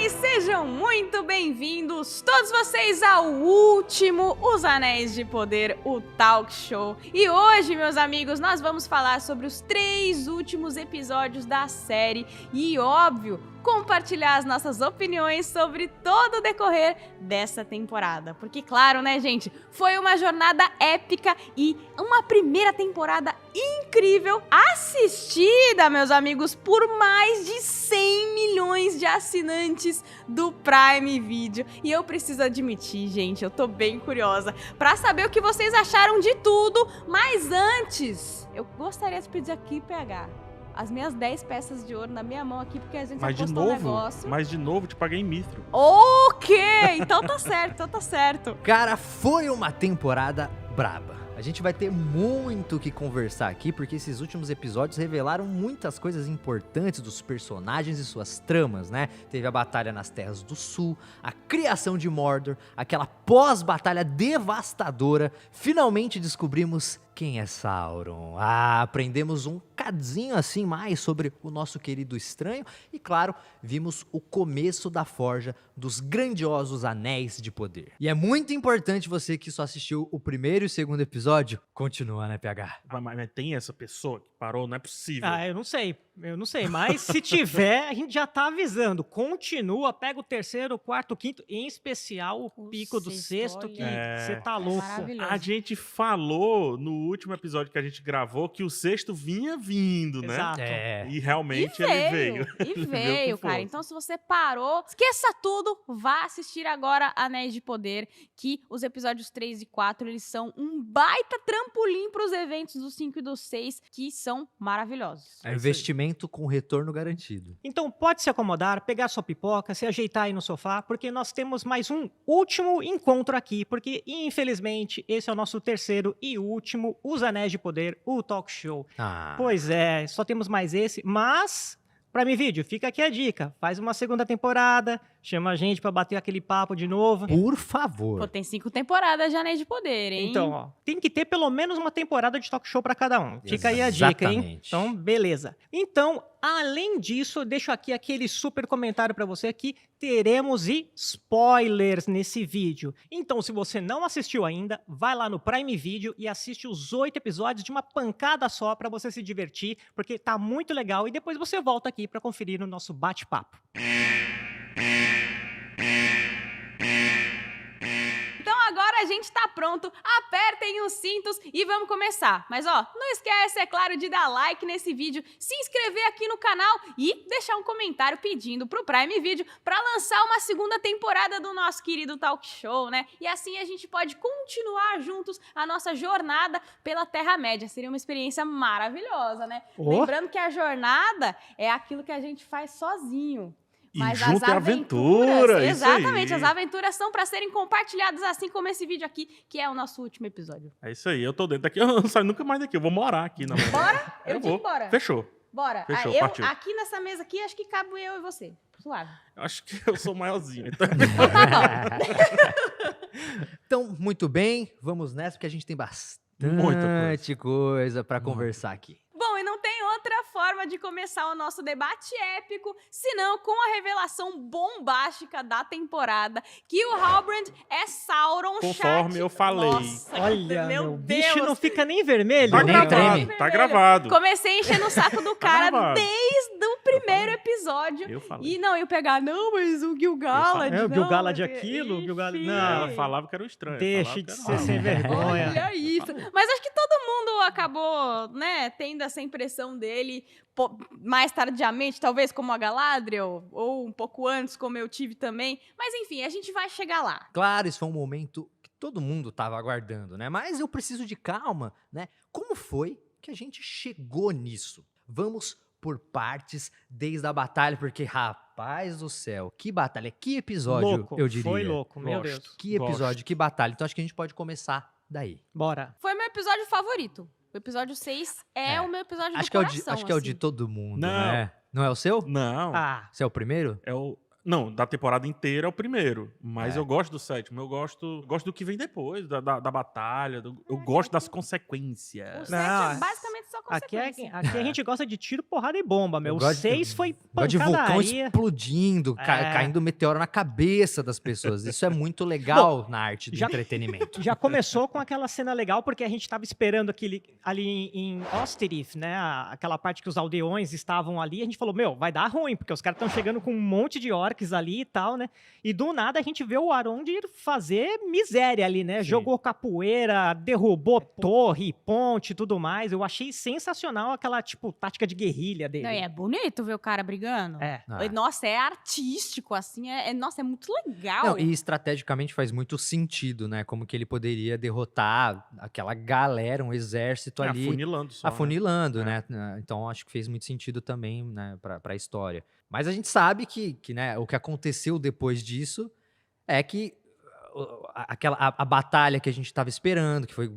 e sejam muito bem-vindos todos vocês ao último Os Anéis de Poder, o Talk Show. E hoje, meus amigos, nós vamos falar sobre os 3 últimos episódios da série e, óbvio, compartilhar as nossas opiniões sobre todo o decorrer dessa temporada. Porque, claro, né, gente, foi uma jornada épica e uma primeira temporada incrível, assistida, meus amigos, por mais de 100 milhões de assinantes do Prime Video. E eu preciso admitir, gente, eu tô bem curiosa pra saber o que vocês acharam de tudo, mas antes, eu gostaria de pedir aqui, PH, as minhas 10 peças de ouro na minha mão aqui, porque a gente apostou um negócio. Mas de novo, te paguei em Mistro. Ok, então tá certo, então tá certo. Cara, foi uma temporada braba. A gente vai ter muito o que conversar aqui, porque esses últimos episódios revelaram muitas coisas importantes dos personagens e suas tramas, né? Teve a batalha nas Terras do Sul, a criação de Mordor, aquela pós-batalha devastadora. Finalmente descobrimos quem é Sauron. Aprendemos um cadinho assim mais sobre o nosso querido estranho e, claro, vimos o começo da forja dos grandiosos Anéis de Poder. E é muito importante você que só assistiu o primeiro e o segundo episódio, continua, né, PH? Mas tem essa pessoa que parou? Não é possível. Eu não sei, mas se tiver, a gente já tá avisando. Continua, pega o terceiro, o quarto, o quinto, em especial o pico do sexto, que você tá louco. A gente falou no último episódio que a gente gravou que o sexto vinha vindo, né? Exato. E realmente ele veio. E veio, cara. Então, se você parou, esqueça tudo, vá assistir agora Anéis de Poder, que os episódios 3 e 4, eles são um baita trampolim pros eventos do 5 e do 6, que são maravilhosos. É investimento com retorno garantido. Então pode se acomodar, pegar sua pipoca, se ajeitar aí no sofá, porque nós temos mais um último encontro aqui, porque infelizmente esse é o nosso terceiro e último Os Anéis de Poder, o Talk Show. Pois é, só temos mais esse, mas Prime Video, fica aqui a dica, faz uma segunda temporada, chama a gente pra bater aquele papo de novo. Por favor. Pô, tem 5 temporadas de Anéis de Poder, hein? Então, ó, tem que ter pelo menos uma temporada de talk show pra cada um. Fica aí a dica, hein? Exatamente. Então, beleza. Então, além disso, eu deixo aqui aquele super comentário pra você que teremos spoilers nesse vídeo. Então, se você não assistiu ainda, vai lá no Prime Video e assiste os 8 episódios de uma pancada só pra você se divertir, porque tá muito legal e depois você volta aqui pra conferir o nosso bate-papo. Então agora a gente tá pronto, apertem os cintos e vamos começar. Mas ó, não esquece, é claro, de dar like nesse vídeo, se inscrever aqui no canal e deixar um comentário pedindo pro Prime Video pra lançar uma segunda temporada do nosso querido Talk Show, né? E assim a gente pode continuar juntos a nossa jornada pela Terra-média. Seria uma experiência maravilhosa, né? Lembrando que a jornada é aquilo que a gente faz sozinho. Mas junto as é aventura, exatamente, isso aí. as aventuras são para serem compartilhadas, assim como esse vídeo aqui, que é o nosso último episódio. É isso aí, eu tô dentro daqui, eu não saio nunca mais daqui, eu vou morar aqui. Na Bora? Eu digo vou. bora. Fechou. Bora. Fechou, Eu, partiu. aqui nessa mesa aqui, acho que cabe eu e você. Suave. Eu acho que eu sou maiorzinho. Então... Então, muito bem, vamos nessa, porque a gente tem bastante Muita coisa pra conversar aqui. Bom, e não tem outra forma de começar o nosso debate épico, senão com a revelação bombástica da temporada, que o Halbrand é Sauron. Conforme eu falei. Nossa, Olha, meu meu bicho Deus. não fica nem vermelho. Tá Nem gravado, treme. tá gravado. Comecei enchendo o saco do cara gravado. desde o primeiro episódio. Eu falei. E não, eu pegar, não, mas o Gil-galad. É, o não, Gil-galad mas- aquilo, o Gil-galad... Enfim. Não, Ela falava que era um estranho. Deixa falava de que ser era um- sem vergonha. Olha isso. Mas acho que todo mundo acabou, né, tendo essa impressão dele mais tardiamente, talvez como a Galadriel, ou um pouco antes, como eu tive também. Mas enfim, a gente vai chegar lá. Claro, isso foi um momento que todo mundo tava aguardando, né? Mas eu preciso de calma, né? Como foi que a gente chegou nisso? Vamos por partes desde a batalha, porque, rapaz do céu, que batalha, que episódio, Louco, eu diria. foi louco, meu Gosto. Deus. Que episódio, que batalha. Então acho que a gente pode começar daí. Bora. Foi meu episódio favorito. O episódio 6 é o meu episódio Acho do que, coração. acho que é o de assim. todo mundo, Não. né? Não é o seu? Não, Você é o primeiro? é o... Não, da temporada inteira é o primeiro. Mas É. eu gosto do sétimo. Eu gosto do que vem depois, da batalha. Eu gosto das consequências. O 7 é Não, basicamente só Aqui consequência. a gente gosta de tiro, porrada e bomba, meu. Eu O gosto- 6 foi Gosto de vulcão pancadaria. explodindo, É. caindo meteoro na cabeça das pessoas. Isso é muito legal na arte do já- entretenimento. Já começou com aquela cena legal, porque a gente tava esperando ali em Osterith, né? Aquela parte que os aldeões estavam ali. A gente falou, meu, vai dar ruim, porque os caras estão chegando com um monte de orcs ali e tal, né? E do nada a gente vê o Arondir fazer miséria ali, né? Sim. Jogou capoeira, derrubou torre, ponte e tudo mais. Eu achei sensacional aquela, tipo, tática de guerrilha dele. Não, e é bonito ver o cara brigando. É. Ah. Nossa, é artístico, assim. Nossa, é muito legal. Não, e estrategicamente faz muito sentido, né? Como que ele poderia derrotar aquela galera, um exército ali. Afunilando só. Afunilando, né? né? Então acho que fez muito sentido também, né, pra história. Mas a gente sabe que né, o que aconteceu depois disso é que a batalha que a gente estava esperando, que foi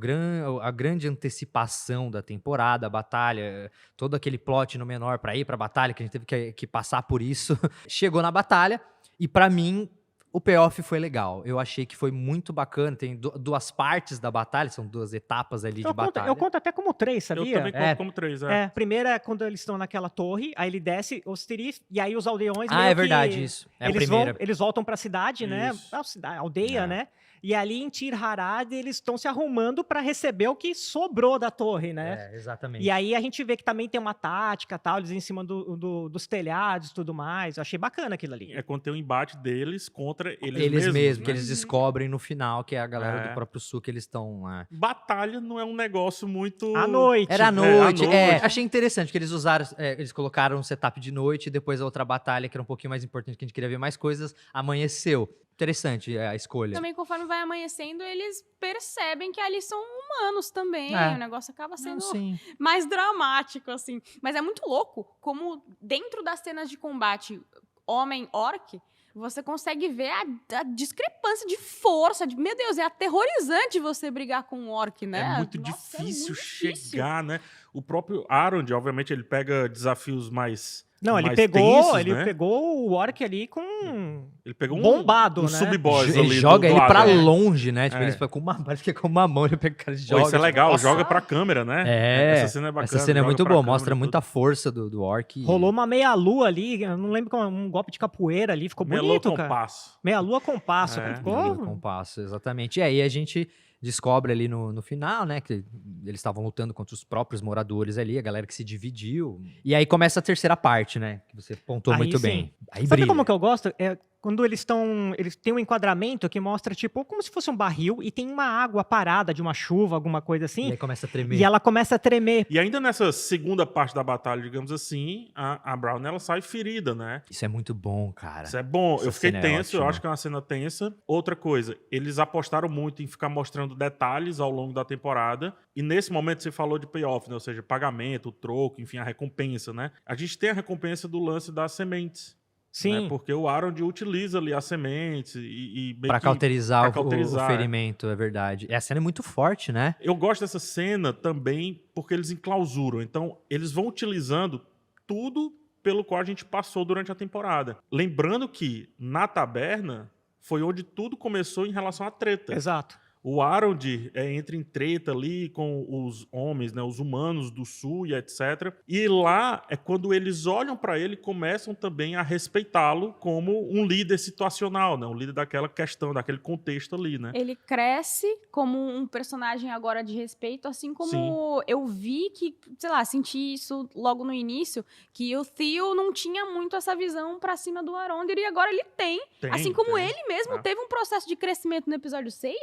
a grande antecipação da temporada, a batalha, todo aquele plot no menor pra ir pra batalha, que a gente teve que passar por isso, chegou na batalha e pra mim o payoff foi legal. Eu achei que foi muito bacana. Tem duas partes da batalha, são duas etapas ali de batalha. Eu conto até como 3, Eu sabia? também conto como 3, É, primeira é quando eles estão naquela torre, aí ele desce Osterith, e aí os aldeões Ah, meio é verdade, que isso. É a eles primeira. eles voltam pra cidade, né? Isso. A aldeia, É. né? E ali em Tir Harad eles estão se arrumando pra receber o que sobrou da torre, né? É, exatamente. E aí a gente vê que também tem uma tática, tal, eles em cima dos telhados e tudo mais. Eu achei bacana aquilo ali. É quando tem o embate deles contra eles Eles mesmos, né? que eles descobrem no final, que é a galera É. do próprio sul que eles estão lá. Batalha não é um negócio muito... À noite. Era à à noite, noite. achei interessante que eles usaram, eles colocaram um setup de noite e depois a outra batalha, que era um pouquinho mais importante, que a gente queria ver mais coisas, amanheceu. Interessante a escolha. Também, conforme vai amanhecendo, eles percebem que ali são humanos também. É. O negócio acaba sendo sim. mais dramático, assim. Mas é muito louco como dentro das cenas de combate homem-orc, você consegue ver a discrepância de força. Meu Deus, é aterrorizante você brigar com um orc, né? É muito Nossa, difícil muito difícil. chegar, né? O próprio Arond, obviamente, ele pega desafios mais Não, ele mais pegou, tensos, ele né? pegou o orc ali com Ele pegou bombado, um né? sub-boss Ele ali joga do ele lado, pra né? longe, né? Tipo, É. ele fica com uma, parece que é com uma mão, ele pega o cara e Pô, joga. isso é tipo, legal, nossa. joga pra câmera, né? É, Essa cena é bacana. essa cena é joga muito pra boa, câmera mostra e muita tudo. força do orc. Rolou uma meia-lua ali, eu não lembro como um golpe de capoeira ali, ficou Melou bonito, com cara. passo. Meia-lua com passo, É. ficou... Com passo, exatamente. E aí a gente descobre ali no final, né, que eles estavam lutando contra os próprios moradores ali, a galera que se dividiu. E aí começa a terceira parte, né, que você pontuou Aí muito sim. bem. Aí Sabe brilha. como que eu gosto? É quando eles têm um enquadramento que mostra, tipo, como se fosse um barril e tem uma água parada de uma chuva, alguma coisa E assim, aí começa a tremer. e ela começa a tremer. E ainda nessa segunda parte da batalha, digamos assim, a Brown, ela sai ferida, né? Isso é muito bom, cara. Isso é bom. Essa Eu fiquei cena é tenso, eu ótima. acho que é uma cena tensa. Outra coisa, eles apostaram muito em ficar mostrando detalhes ao longo da temporada. E nesse momento você falou de payoff, né? Ou seja, pagamento, o troco, enfim, a recompensa, né? A gente tem a recompensa do lance das sementes. Sim. Né? Porque o Arond utiliza ali as sementes e meio Pra que- cauterizar, pra o cauterizar, ferimento, é verdade. E a cena é muito forte, né? Eu gosto dessa cena também porque eles enclausuram. Então, eles vão utilizando tudo pelo qual a gente passou durante a temporada. Lembrando que na taberna foi onde tudo começou em relação à treta. Exato. O Arond entra em treta ali com os homens, né, os humanos do sul e etc. E lá é quando eles olham para ele e começam também a respeitá-lo como um líder situacional, né, um líder daquela questão, daquele contexto ali, né? Ele cresce como um personagem agora de respeito, assim como Sim. eu vi que, sei lá, senti isso logo no início, que o Theo não tinha muito essa visão pra cima do Arondir e agora ele tem. Tem, Assim como tem. ele mesmo É. teve um processo de crescimento no episódio 6,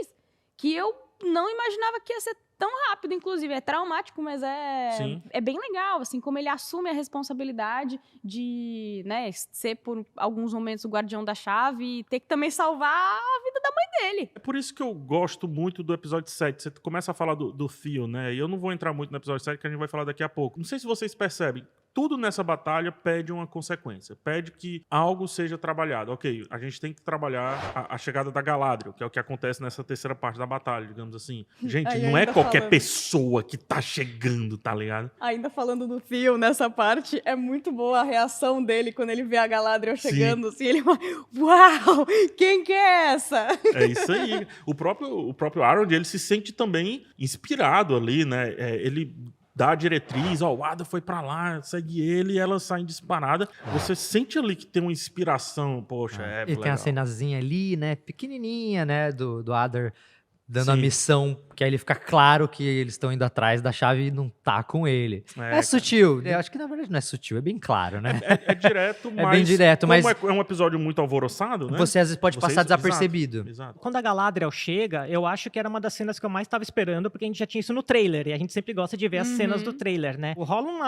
que eu não imaginava que ia ser tão rápido, inclusive. É traumático, mas Sim. é bem legal, assim, como ele assume a responsabilidade de, né, ser por alguns momentos o guardião da chave e ter que também salvar a vida da mãe dele. É por isso que eu gosto muito do episódio 7. Você começa a falar do Theo, né? E eu não vou entrar muito no episódio 7, que a gente vai falar daqui a pouco. Não sei se vocês percebem, tudo nessa batalha pede uma consequência. Pede que algo seja trabalhado. Ok, a gente tem que trabalhar a chegada da Galadriel, que é o que acontece nessa terceira parte da batalha, digamos assim. Gente, Aí não é ainda qualquer falando. pessoa que tá chegando, tá ligado? Ainda falando do Theo nessa parte, é muito boa a reação dele quando ele vê a Galadriel chegando, assim, ele fala, uau, quem que é essa? É isso aí. O próprio Arond, ele se sente também inspirado ali, né? Ele dá a diretriz, ó, o Ada foi pra lá, segue ele, e ela sai disparada. Você sente ali que tem uma inspiração, poxa, E tem legal. a cenazinha ali, né, pequenininha, né, do Adar dando a Sim. missão, que aí ele fica claro que eles estão indo atrás da chave e não tá com ele. É, É sutil. Eu acho que na verdade não é sutil, é bem claro, né? É direto, É mas bem direto, como mas- é um episódio muito alvoroçado, né? Você às vezes pode Vocês- passar desapercebido. Exato. Quando a Galadriel chega, eu acho que era uma das cenas que eu mais estava esperando, porque a gente já tinha isso no trailer, e a gente sempre gosta de ver as cenas do trailer, né? Rolam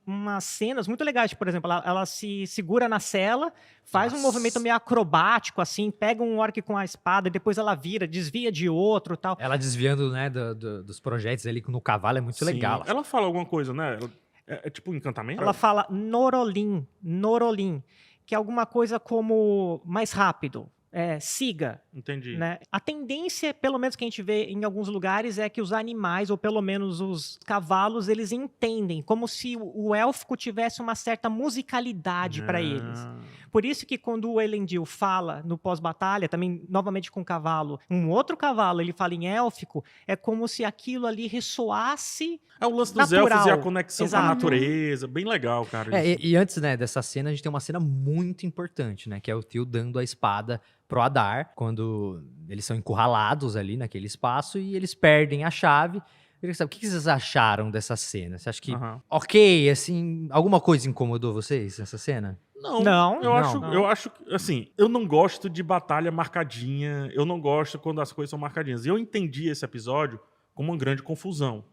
umas cenas muito legais, tipo, por exemplo, ela se segura na cela, faz um Nossa. movimento meio acrobático, assim, pega um orc com a espada, e depois ela vira, desvia de outro e tal. Ela desviando, né, dos projetos ali no cavalo é muito Sim. legal. Ela fala alguma coisa, né? É tipo um encantamento? Ela fala Norolim, que é alguma coisa como mais rápido, siga. Entendi. Né? A tendência, pelo menos que a gente vê em alguns lugares, é que os animais, ou pelo menos os cavalos, eles entendem, como se o élfico tivesse uma certa musicalidade para eles. Por isso que quando o Elendil fala no pós-batalha, também novamente com o cavalo, um outro cavalo, ele fala em élfico, é como se aquilo ali ressoasse. É o lance dos Natural. elfos e a conexão com a Exato. natureza. Bem legal, cara. É, isso. e antes, né, dessa cena, a gente tem uma cena muito importante, né? Que é o tio dando a espada pro Adar, quando eles são encurralados ali naquele espaço e eles perdem a chave. Eu queria saber, o que vocês acharam dessa cena? Você acha que, Aham. ok, assim, alguma coisa incomodou vocês nessa cena? Não, Eu acho que, assim, eu não gosto de batalha marcadinha, eu não gosto quando as coisas são marcadinhas. E eu entendi esse episódio como uma grande confusão.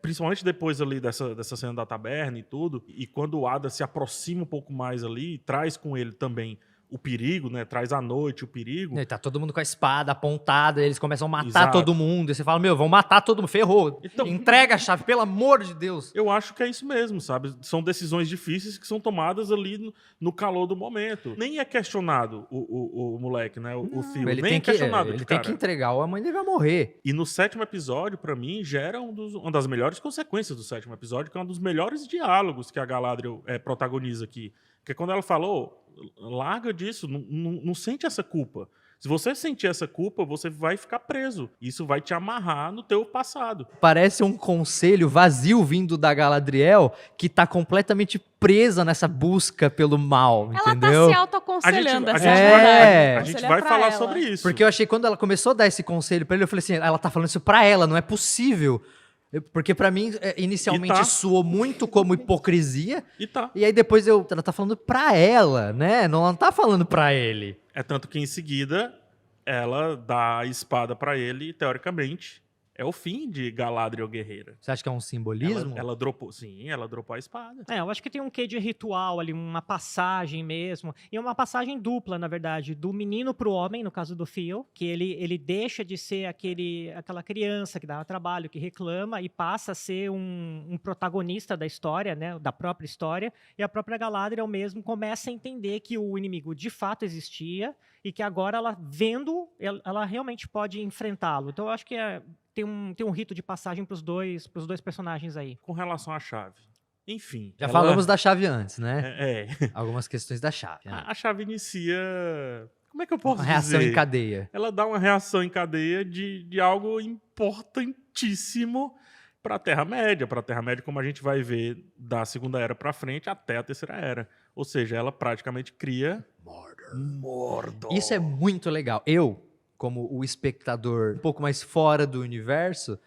Principalmente depois ali dessa cena da taberna e tudo, e quando o Ada se aproxima um pouco mais ali, traz com ele também o perigo, né? Traz à noite o perigo. E tá todo mundo com a espada apontada, eles começam a matar Exato. todo mundo. E você fala, meu, vão matar todo mundo, ferrou. Então- Entrega a chave, pelo amor de Deus. Eu acho que é isso mesmo, sabe? São decisões difíceis que são tomadas ali no calor do momento. Nem é questionado o moleque, né? O Theo. Ele Nem tem é questionado. ele de tem cara. que entregar ou a mãe dele vai morrer. E no 7º episódio, pra mim, gera uma das melhores consequências do 7º episódio, que é um dos melhores diálogos que a Galadriel protagoniza aqui. Que é quando ela falou, larga disso, não sente essa culpa. Se você sentir essa culpa, você vai ficar preso. Isso vai te amarrar no teu passado. Parece um conselho vazio vindo da Galadriel, que tá completamente presa nessa busca pelo mal, Ela entendeu? tá se autoaconselhando, a essa gente é a vai- verdade. a gente Conselho é vai pra falar ela. sobre isso. Porque eu achei que quando ela começou a dar esse conselho pra ele, eu falei assim, ela tá falando isso pra ela, não é possível. Porque pra mim, inicialmente, E tá. soou muito como hipocrisia, E tá. e aí depois ela tá falando pra ela, né? Não tá falando pra ele. É tanto que em seguida ela dá a espada pra ele e, teoricamente, é o fim de Galadriel guerreira. Você acha que é um simbolismo? Ela dropou, sim, ela dropou a espada. Eu acho que tem um quê de ritual ali, uma passagem mesmo. E é uma passagem dupla, na verdade, do menino pro homem, no caso do Theo, que ele deixa de ser aquela criança que dá trabalho, que reclama, e passa a ser um protagonista da história, né, da própria história. E a própria Galadriel mesmo começa a entender que o inimigo de fato existia e que agora ela vendo, ela realmente pode enfrentá-lo. Então eu acho que tem um rito de passagem pros dois personagens aí. Com relação à chave. Enfim. Já ela- falamos da chave antes, né? É. Algumas questões da chave. né? A chave inicia. Como é que eu posso Uma reação dizer? em cadeia. Ela dá uma reação em cadeia de algo importantíssimo para a Terra-média. Para a Terra-média, como a gente vai ver da Segunda Era para frente até a Terceira Era. Ou seja, ela praticamente cria Mordor. Isso é muito legal. Eu, como o espectador um pouco mais fora do universo,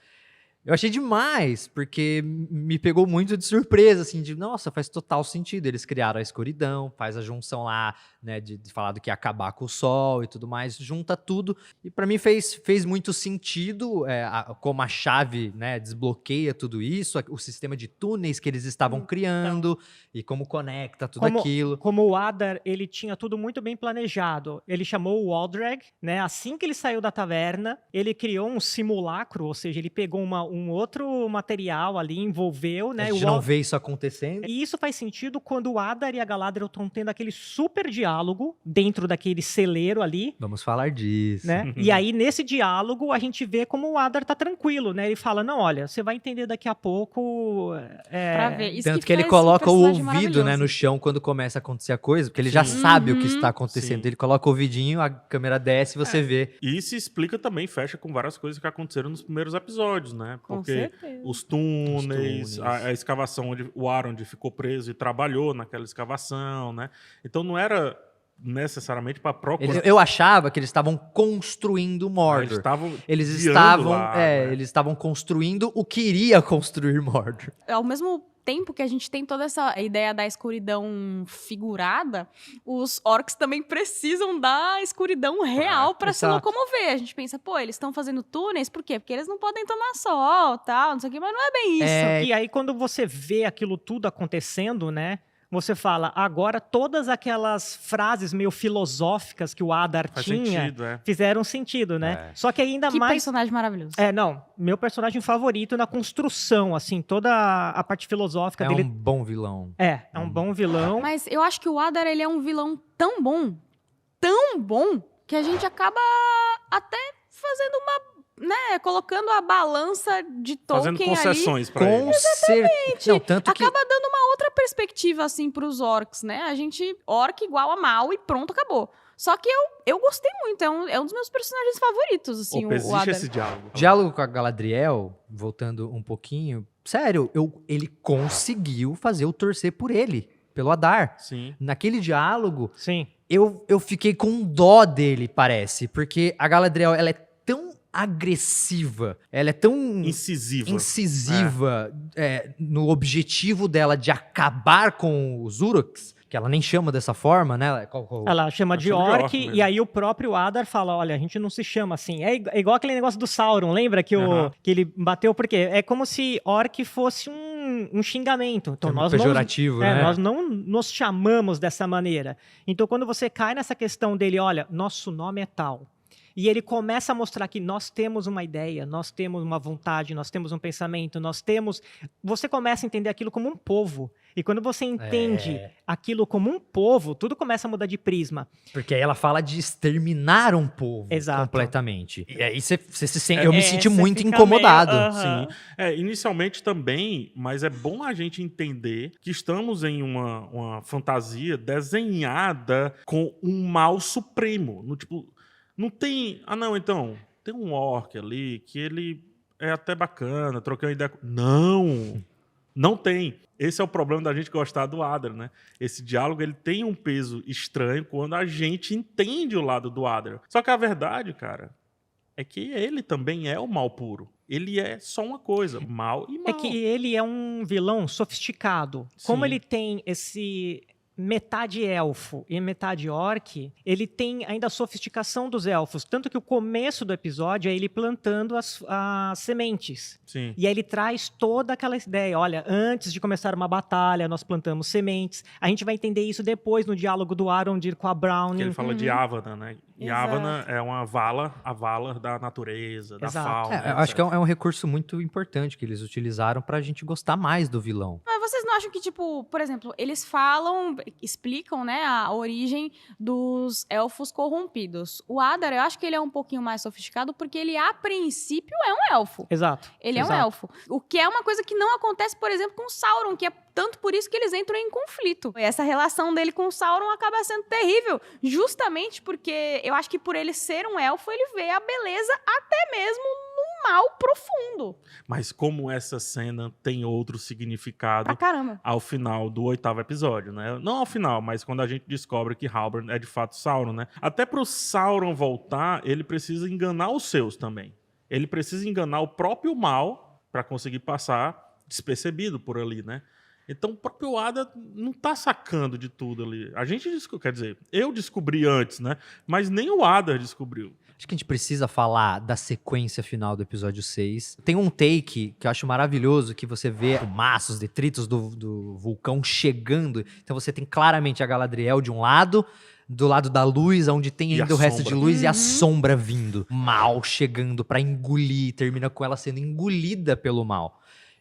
eu achei demais, porque me pegou muito de surpresa, assim, de, nossa, faz total sentido. Eles criaram a escuridão, faz a junção lá, né, de falar do que ia acabar com o sol e tudo mais, junta tudo. E pra mim fez muito sentido, como a chave, né, desbloqueia tudo isso, o sistema de túneis que eles estavam criando, e como conecta tudo aquilo. Como o Adar, ele tinha tudo muito bem planejado. Ele chamou o Aldreg, né? Assim que ele saiu da taverna, ele criou um simulacro, ou seja, ele pegou um outro material ali, envolveu, né? A gente não vê isso acontecendo. E isso faz sentido quando o Adar e a Galadriel estão tendo aquele super diálogo dentro daquele celeiro ali, Vamos falar disso. né? E aí, nesse diálogo, a gente vê como o Adar tá tranquilo, né? Ele fala, não, olha, você vai entender daqui a pouco... Pra ver. Isso Tanto que ele faz coloca o personagem ouvido, né, no maravilhoso. chão quando começa a acontecer a coisa, porque ele já Sim. sabe o que está acontecendo. Sim. Ele coloca o ouvidinho, a câmera desce e você vê. E se explica também, fecha com várias coisas que aconteceram nos primeiros episódios, né? Com Porque certeza. os túneis, Os túneis. a escavação onde o Arond ficou preso e trabalhou naquela escavação, né? Então não era necessariamente para procurar. Eu achava que eles estavam construindo Eles Mordor. estavam Eles guiando estavam, lá, né? eles estavam construindo o que iria construir Mordor. Ao mesmo tempo que a gente tem toda essa ideia da escuridão figurada, os orcs também precisam da escuridão real para se exato. locomover. A gente pensa, pô, eles estão fazendo túneis, por quê? Porque eles não podem tomar sol, tal, não sei o quê, mas não é bem isso. E aí, quando você vê aquilo tudo acontecendo, né? Você fala, agora todas aquelas frases meio filosóficas que o Adar Faz tinha sentido, é. fizeram sentido, né? Só que ainda Que mais. personagem maravilhoso. Não, meu personagem favorito na construção, assim, toda a parte filosófica É dele. um bom vilão. É um bom vilão. Mas eu acho que o Adar, ele é um vilão tão bom, que a gente acaba até fazendo colocando a balança de Fazendo Tolkien ali. concessões para Com eles. certeza. Não, tanto que Acaba dando uma outra perspectiva, assim, pros orcs, né? A gente, orc igual a mal e pronto, acabou. Só que eu gostei muito, é um dos meus personagens favoritos, assim, Opa, o existe Adar. esse diálogo. diálogo com a Galadriel, voltando um pouquinho, sério, ele conseguiu fazer eu torcer por ele, pelo Adar. Sim. Naquele diálogo, Sim. eu fiquei com dó dele, parece, porque a Galadriel, ela é tão agressiva, ela é tão incisiva no objetivo dela de acabar com os Uruks, que ela nem chama dessa forma, né? Ela chama de chama de orc, orc mesmo. e aí o próprio Adar fala, olha, a gente não se chama assim. É igual aquele negócio do Sauron, lembra que, que ele bateu? Por quê? É como se orc fosse um xingamento. Então, É nós pejorativo, não, né? nós não nos chamamos dessa maneira. Então, quando você cai nessa questão dele, olha, nosso nome é tal. E ele começa a mostrar que nós temos uma ideia, nós temos uma vontade, nós temos um pensamento, Você começa a entender aquilo como um povo. E quando você entende aquilo como um povo, tudo começa a mudar de prisma. Porque aí ela fala de exterminar um povo Exato. completamente. E aí você se sente. Eu me senti você muito fica incomodado. meio, aham. Sim. Inicialmente também, mas é bom a gente entender que estamos em uma fantasia desenhada com um mal supremo. No tipo, não tem. Ah, não, então. Tem um orc ali que ele é até bacana, troquei uma ideia. Não! Não tem. Esse é o problema da gente gostar do Adar, né? Esse diálogo, ele tem um peso estranho quando a gente entende o lado do Adar. Só que a verdade, cara, é que ele também é o mal puro. Ele é só uma coisa, mal e mal. É que ele é um vilão sofisticado. Como Sim. ele tem esse metade elfo e metade orc, ele tem ainda a sofisticação dos elfos. Tanto que o começo do episódio é ele plantando as sementes. Sim. E aí ele traz toda aquela ideia. Olha, antes de começar uma batalha, nós plantamos sementes. A gente vai entender isso depois no diálogo do Arondir com a Brownie. Que ele fala de Ávana, né? E Exato. Ávana é a Valar da natureza, da Exato. fauna. Eu acho que etc. é um recurso muito importante que eles utilizaram pra gente gostar mais do vilão. Mas vocês não acham que, tipo, por exemplo, eles explicam, né, a origem dos elfos corrompidos. O Adar, eu acho que ele é um pouquinho mais sofisticado porque ele, a princípio, é um elfo. Exato. Ele é um Exato. elfo. O que é uma coisa que não acontece, por exemplo, com Sauron, que é tanto por isso que eles entram em conflito. Essa relação dele com Sauron acaba sendo terrível, justamente porque eu acho que por ele ser um elfo, ele vê a beleza até mesmo no mal profundo. Mas como essa cena tem outro significado Pra caramba. ao final do 8º episódio, né? Não ao final, mas quando a gente descobre que Halbrand é de fato Sauron, né? Até pro Sauron voltar, ele precisa enganar os seus também. Ele precisa enganar o próprio mal pra conseguir passar despercebido por ali, né? Então o próprio Adar não tá sacando de tudo ali. A gente quer dizer, eu descobri antes, né? Mas nem o Adar descobriu. Acho que a gente precisa falar da sequência final do episódio 6. Tem um take que eu acho maravilhoso, que você vê fumaças, detritos do vulcão chegando. Então você tem claramente a Galadriel de um lado, do lado da luz, onde tem E ainda a o resto de sombra. luz, e a sombra vindo. Mal chegando pra engolir, termina com ela sendo engolida pelo mal.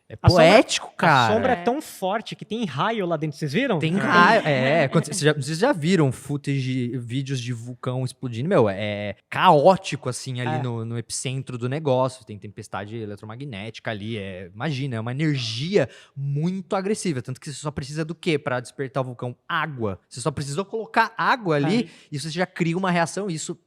É A sombra- poético, cara. A sombra é tão forte que tem raio lá dentro, vocês viram? Tem raio. Vocês já viram footage, vídeos de vulcão explodindo? Meu, é caótico, assim, ali É. no epicentro do negócio. Tem tempestade eletromagnética ali. Imagina, é uma energia muito agressiva. Tanto que você só precisa do quê pra despertar o vulcão? Água. Você só precisou colocar água ali e você já cria uma reação. E isso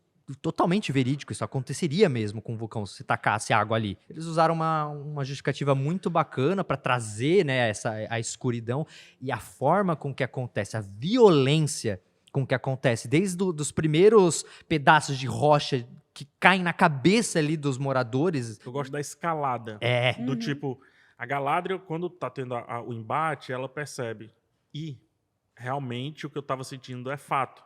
totalmente verídico, isso aconteceria mesmo com o vulcão se tacasse água ali. Eles usaram uma justificativa muito bacana para trazer, né, a escuridão e a forma com que acontece, a violência com que acontece, desde os primeiros pedaços de rocha que caem na cabeça ali dos moradores. Eu gosto da escalada. Do tipo, a Galadriel, quando tá tendo o embate, ela percebe. E realmente o que eu tava sentindo é fato.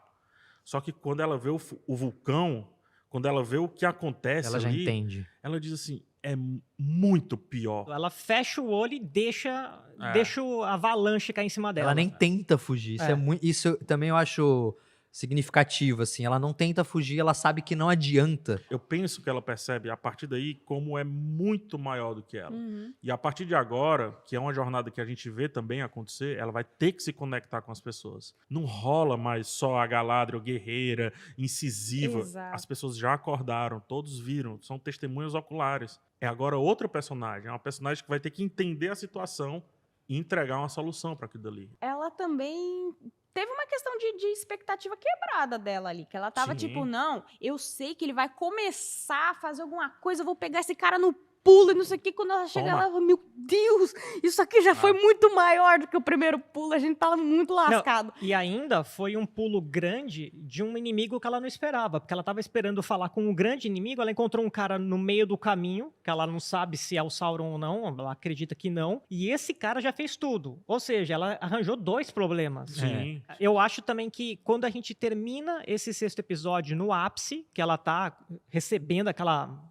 Só que quando ela vê o vulcão, quando ela vê o que acontece Ela já ali, entende. ela diz assim, é muito pior. Ela fecha o olho e deixa a avalanche cair em cima dela. Ela nem tenta fugir. Isso também eu acho significativo, assim. Ela não tenta fugir, ela sabe que não adianta. Eu penso que ela percebe, a partir daí, como é muito maior do que ela. E a partir de agora, que é uma jornada que a gente vê também acontecer, ela vai ter que se conectar com as pessoas. Não rola mais só a Galadriel guerreira, incisiva. Exato. As pessoas já acordaram, todos viram, são testemunhas oculares. É agora outro personagem, é uma personagem que vai ter que entender a situação e entregar uma solução para aquilo dali. Ela também teve uma questão de expectativa quebrada dela ali, que ela tava Sim. tipo, não, eu sei que ele vai começar a fazer alguma coisa, eu vou pegar esse cara no pulo e não sei o que, quando ela chega Toma. lá, meu Deus, isso aqui já foi muito maior do que o primeiro pulo, a gente tava muito lascado. E ainda foi um pulo grande de um inimigo que ela não esperava, porque ela estava esperando falar com um grande inimigo, ela encontrou um cara no meio do caminho, que ela não sabe se é o Sauron ou não, ela acredita que não, e esse cara já fez tudo. Ou seja, ela arranjou 2 problemas. Sim. Eu acho também que quando a gente termina esse 6º episódio no ápice, que ela tá recebendo aquela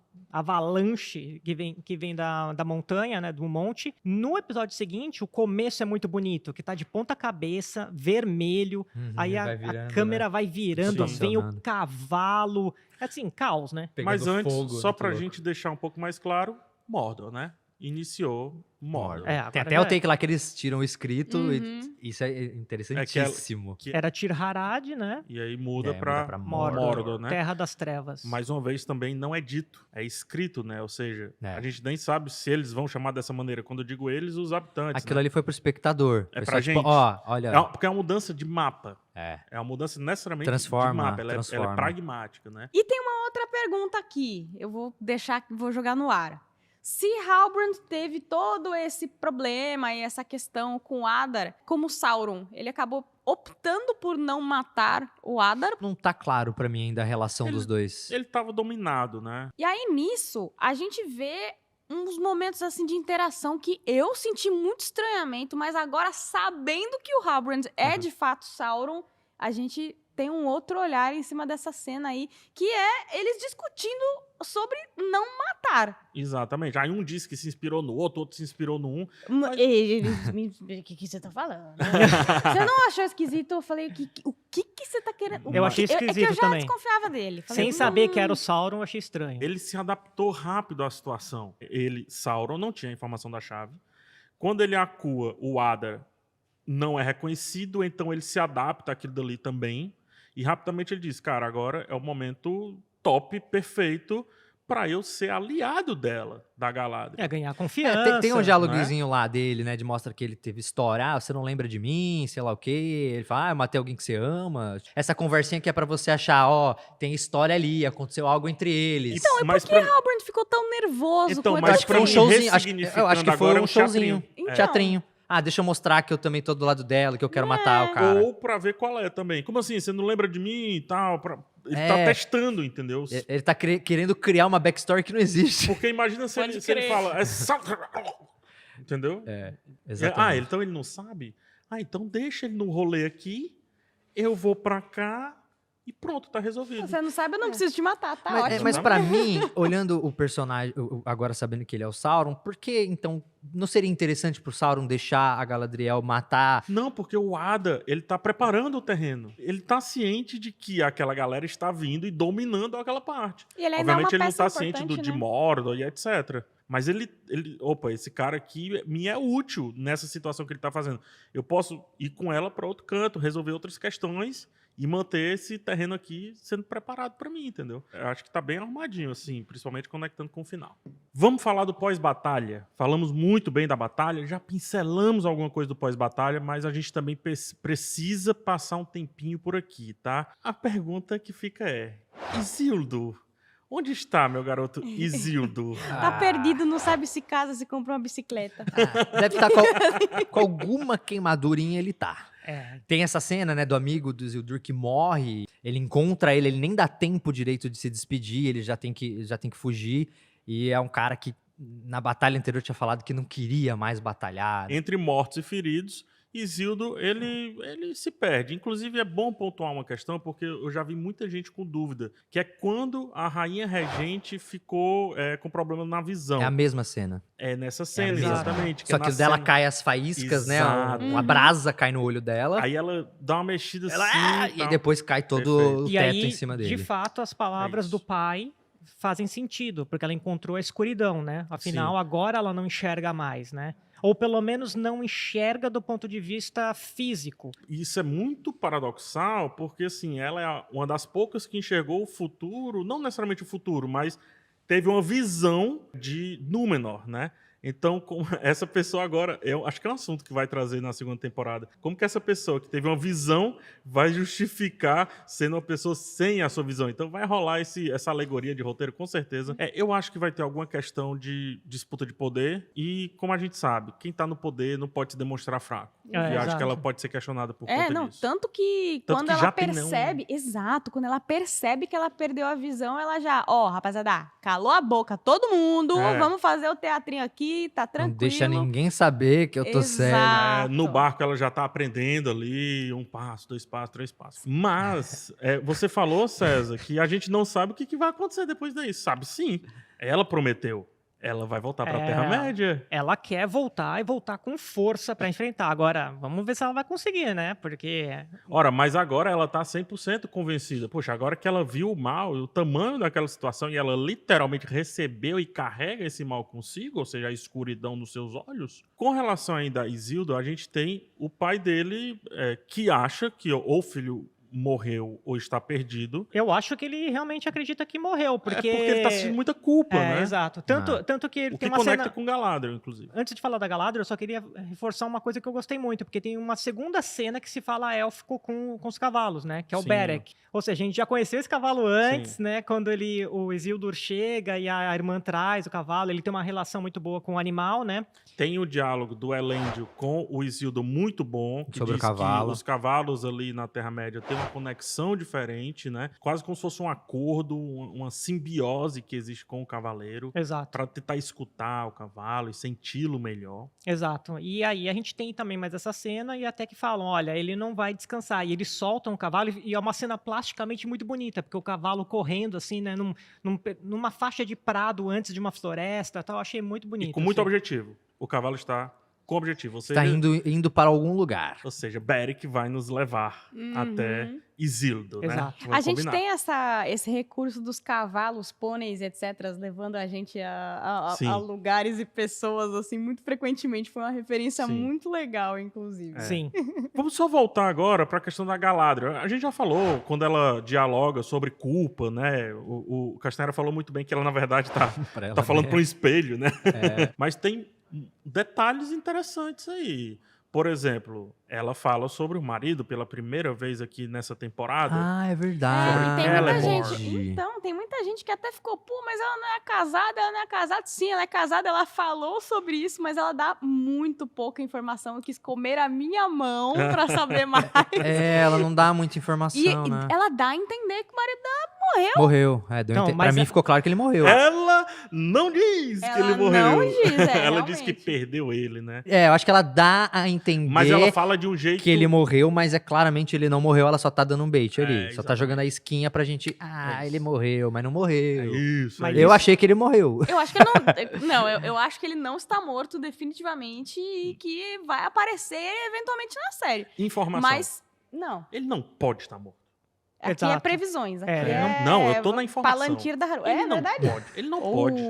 avalanche que vem da montanha, né, do monte. No episódio seguinte, o começo é muito bonito, que tá de ponta cabeça, vermelho, aí a câmera vai virando, Sim. vem o cavalo, é assim, caos, né? Mas antes, só pra gente deixar um pouco mais claro, Mordor, né? Iniciou Mordor. É, Tem agora até o take lá que eles tiram o escrito, Uhum. e isso é interessantíssimo. era Tir Harad, né? E aí muda Muda pra pra Mordor, né? Terra das Trevas. Mais uma vez também não é dito, é escrito, né? Ou seja, É. a gente nem sabe se eles vão chamar dessa maneira. Quando eu digo eles, os habitantes. Aquilo né? ali foi pro espectador. É Foi pra só, tipo, gente. ó, olha. Porque é uma mudança de mapa. É. É uma mudança necessariamente Transforma, de mapa. Ela transforma. é pragmática, né? E tem uma outra pergunta aqui, eu vou jogar no ar. Se Halbrand teve todo esse problema e essa questão com Adar, como Sauron, ele acabou optando por não matar o Adar. Não tá claro pra mim ainda a relação dos dois. Ele tava dominado, né? E aí, nisso, a gente vê uns momentos assim de interação que eu senti muito estranhamento, mas agora, sabendo que o Halbrand é de fato Sauron, a gente tem um outro olhar em cima dessa cena aí, que é eles discutindo sobre não matar. Exatamente. Aí um disse que se inspirou no outro se inspirou no um. O que você tá falando? Você não achou esquisito? Eu falei, o que você tá querendo? Eu achei É que esquisito eu já também. desconfiava dele. Falei, Sem saber que era o Sauron, eu achei estranho. Ele se adaptou rápido à situação. Ele, Sauron, não tinha a informação da chave. Quando ele acua, o Adar não é reconhecido, então ele se adapta àquilo dali também. E rapidamente ele diz, cara, agora é o momento top, perfeito, pra eu ser aliado dela, da Galadriel. É ganhar confiança. Tem um dialoguezinho lá dele, né? De mostra que ele teve história. Ah, você não lembra de mim, sei lá o quê. Ele fala, eu matei alguém que você ama. Essa conversinha que é pra você achar, ó, tem história ali, aconteceu algo entre eles. Então, Mas por que pra- Halbrand ficou tão nervoso Então, com mas acho que foi um pra mim, showzinho. Eu acho que ressignificando foi agora, é um um showzinho. teatrinho. Então. Teatrinho. Ah, deixa eu mostrar que eu também tô do lado dela, que eu quero matar o cara. Ou pra ver qual é também. Como assim? Você não lembra de mim e tal? Ele tá testando, entendeu? Ele tá querendo criar uma backstory que não existe. Porque imagina se Pode ele, se ele crer. fala... Entendeu? Exatamente. Então ele não sabe? Então deixa ele no rolê aqui, eu vou pra cá e pronto, tá resolvido. Você não sabe, eu não preciso te matar, tá ótimo. Mas pra mim, olhando o personagem, agora sabendo que ele é o Sauron, por que então não seria interessante pro Sauron deixar a Galadriel matar? Não, porque o Ada, ele tá preparando o terreno. Ele tá ciente de que aquela galera está vindo e dominando aquela parte. E ele ainda Obviamente é uma ele não peça tá ciente importante, de né? Mordor e etc. Mas opa, esse cara aqui me é útil nessa situação que ele tá fazendo. Eu posso ir com ela para outro canto, resolver outras questões e manter esse terreno aqui sendo preparado para mim, entendeu? Eu acho que tá bem arrumadinho, assim, principalmente conectando com o final. Vamos falar do pós-batalha. Falamos muito bem da batalha, já pincelamos alguma coisa do pós-batalha, mas a gente também precisa passar um tempinho por aqui, tá? A pergunta que fica é: Isildur, onde está, meu garoto Isildur? Tá perdido, não sabe se casa, se comprou uma bicicleta. Deve estar com alguma queimadurinha, ele tá. Tem essa cena, né, do amigo do Isildur que morre, ele encontra ele nem dá tempo direito de se despedir, ele já tem que fugir, e é um cara que na batalha anterior tinha falado que não queria mais batalhar. Entre mortos e feridos, Isildur, ele se perde. Inclusive, é bom pontuar uma questão, porque eu já vi muita gente com dúvida, que é quando a rainha regente ficou com problema na visão. É a mesma cena. É nessa cena, mesma. exatamente. Só que dela cai as faíscas, Exato. né? Uma brasa cai no olho dela. Aí ela dá uma mexida Ela, assim. e aí depois cai todo o E teto aí, em cima dele. de fato, as palavras É do isso. pai fazem sentido, porque ela encontrou a escuridão, né? Afinal, Sim. agora ela não enxerga mais, né? Ou pelo menos não enxerga do ponto de vista físico. Isso é muito paradoxal, porque assim, ela é uma das poucas que enxergou o futuro, não necessariamente o futuro, mas teve uma visão de Númenor, né? Então, essa pessoa agora, eu acho que é um assunto que vai trazer na segunda temporada. Como que essa pessoa que teve uma visão vai justificar sendo uma pessoa sem a sua visão? Então, vai rolar essa alegoria de roteiro, com certeza. Eu acho que vai ter alguma questão de disputa de poder e, como a gente sabe, quem tá no poder não pode se demonstrar fraco. E acho exato. que ela pode ser questionada por conta disso. Tanto que Tanto quando que ela já tem, percebe, exato, quando ela percebe que ela perdeu a visão, ela já, rapaziada, calou a boca, todo mundo, vamos fazer o teatrinho aqui, tá tranquilo. Não deixa ninguém saber que eu tô cego. Exato. No barco ela já tá aprendendo ali, 1 passo, 2 passos, 3 passos. Mas, você falou, César, que a gente não sabe o que vai acontecer depois disso. Sabe sim. Ela prometeu. Ela vai voltar pra Terra-média. Ela quer voltar e voltar com força pra enfrentar. Agora, vamos ver se ela vai conseguir, né? Porque Ora, mas agora ela tá 100% convencida. Poxa, agora que ela viu o mal, o tamanho daquela situação, e ela literalmente recebeu e carrega esse mal consigo, ou seja, a escuridão nos seus olhos. Com relação ainda a Isildur, a gente tem o pai dele que acha que ou o filho morreu ou está perdido. eu acho que ele realmente acredita que morreu, porque... Porque ele tá sentindo muita culpa, né? Exato. Tanto que ele O tem que uma conecta cena... com Galadriel, inclusive. Antes de falar da Galadriel, eu só queria reforçar uma coisa que eu gostei muito, porque tem uma segunda cena que se fala élfico com os cavalos, né? Que é o Sim. Beric. Ou seja, a gente já conheceu esse cavalo antes, Sim. né? Quando o Isildur chega e a irmã traz o cavalo, ele tem uma relação muito boa com o animal, né? Tem o diálogo do Elendil com o Isildur muito bom, que Sobre o diz cavalo. que os cavalos ali na Terra-média têm uma conexão diferente, né? Quase como se fosse um acordo, uma simbiose que existe com o cavaleiro, Exato. para tentar escutar o cavalo e senti-lo melhor. Exato. E aí a gente tem também mais essa cena e até que falam, olha, ele não vai descansar. E eles soltam o cavalo e é uma cena plasticamente muito bonita, porque o cavalo correndo assim, né, numa faixa de prado antes de uma floresta, tal, eu achei muito bonito. E com muito assim. objetivo. O cavalo está com objetivo. Ou seja, Tá indo para algum lugar. Ou seja, Beric vai nos levar até Isildur, né? Exato. Vamos A gente combinar. tem esse recurso dos cavalos, pôneis, etc., levando a gente Sim. a lugares e pessoas, assim, muito frequentemente. Foi uma referência Sim. muito legal, inclusive. Sim. Vamos só voltar agora para a questão da Galadriel. A gente já falou, quando ela dialoga sobre culpa, né? O Castanheira falou muito bem que ela, na verdade, Pra ela tá falando mesmo. para um espelho, né? Mas tem detalhes interessantes aí. Por exemplo, ela fala sobre o marido pela primeira vez aqui nessa temporada. Ah, é E verdade. tem muita Celeborn. gente. Então, tem muita gente que até ficou, mas ela não é casada, ela não é casada. Sim, ela é casada, ela falou sobre isso, mas ela dá muito pouca informação. Eu quis comer a minha mão pra saber mais. Ela não dá muita informação, E né? ela dá a entender que o marido dela morreu. Morreu. Não, Pra mas mim ficou claro que ele morreu. Ela não diz que Ela ele morreu. não diz, Ela diz que realmente. perdeu ele, né? Eu acho que ela dá a entender Mas ela fala de um jeito... que ele morreu, mas claramente ele não morreu, ela só tá dando um bait ali. Só tá exatamente. jogando a isquinha pra gente. É isso. Ele morreu, mas não É morreu. isso. Mas é Eu isso. achei que ele morreu. Eu acho que não. Eu acho que ele não está morto definitivamente e que vai aparecer eventualmente na série. Informação. Mas, não. Ele não pode estar morto. Aqui é Exato. previsões. Aqui É, Não, eu tô na informação. Palantir da Haru. Ele É não verdade? pode. Ele não pode.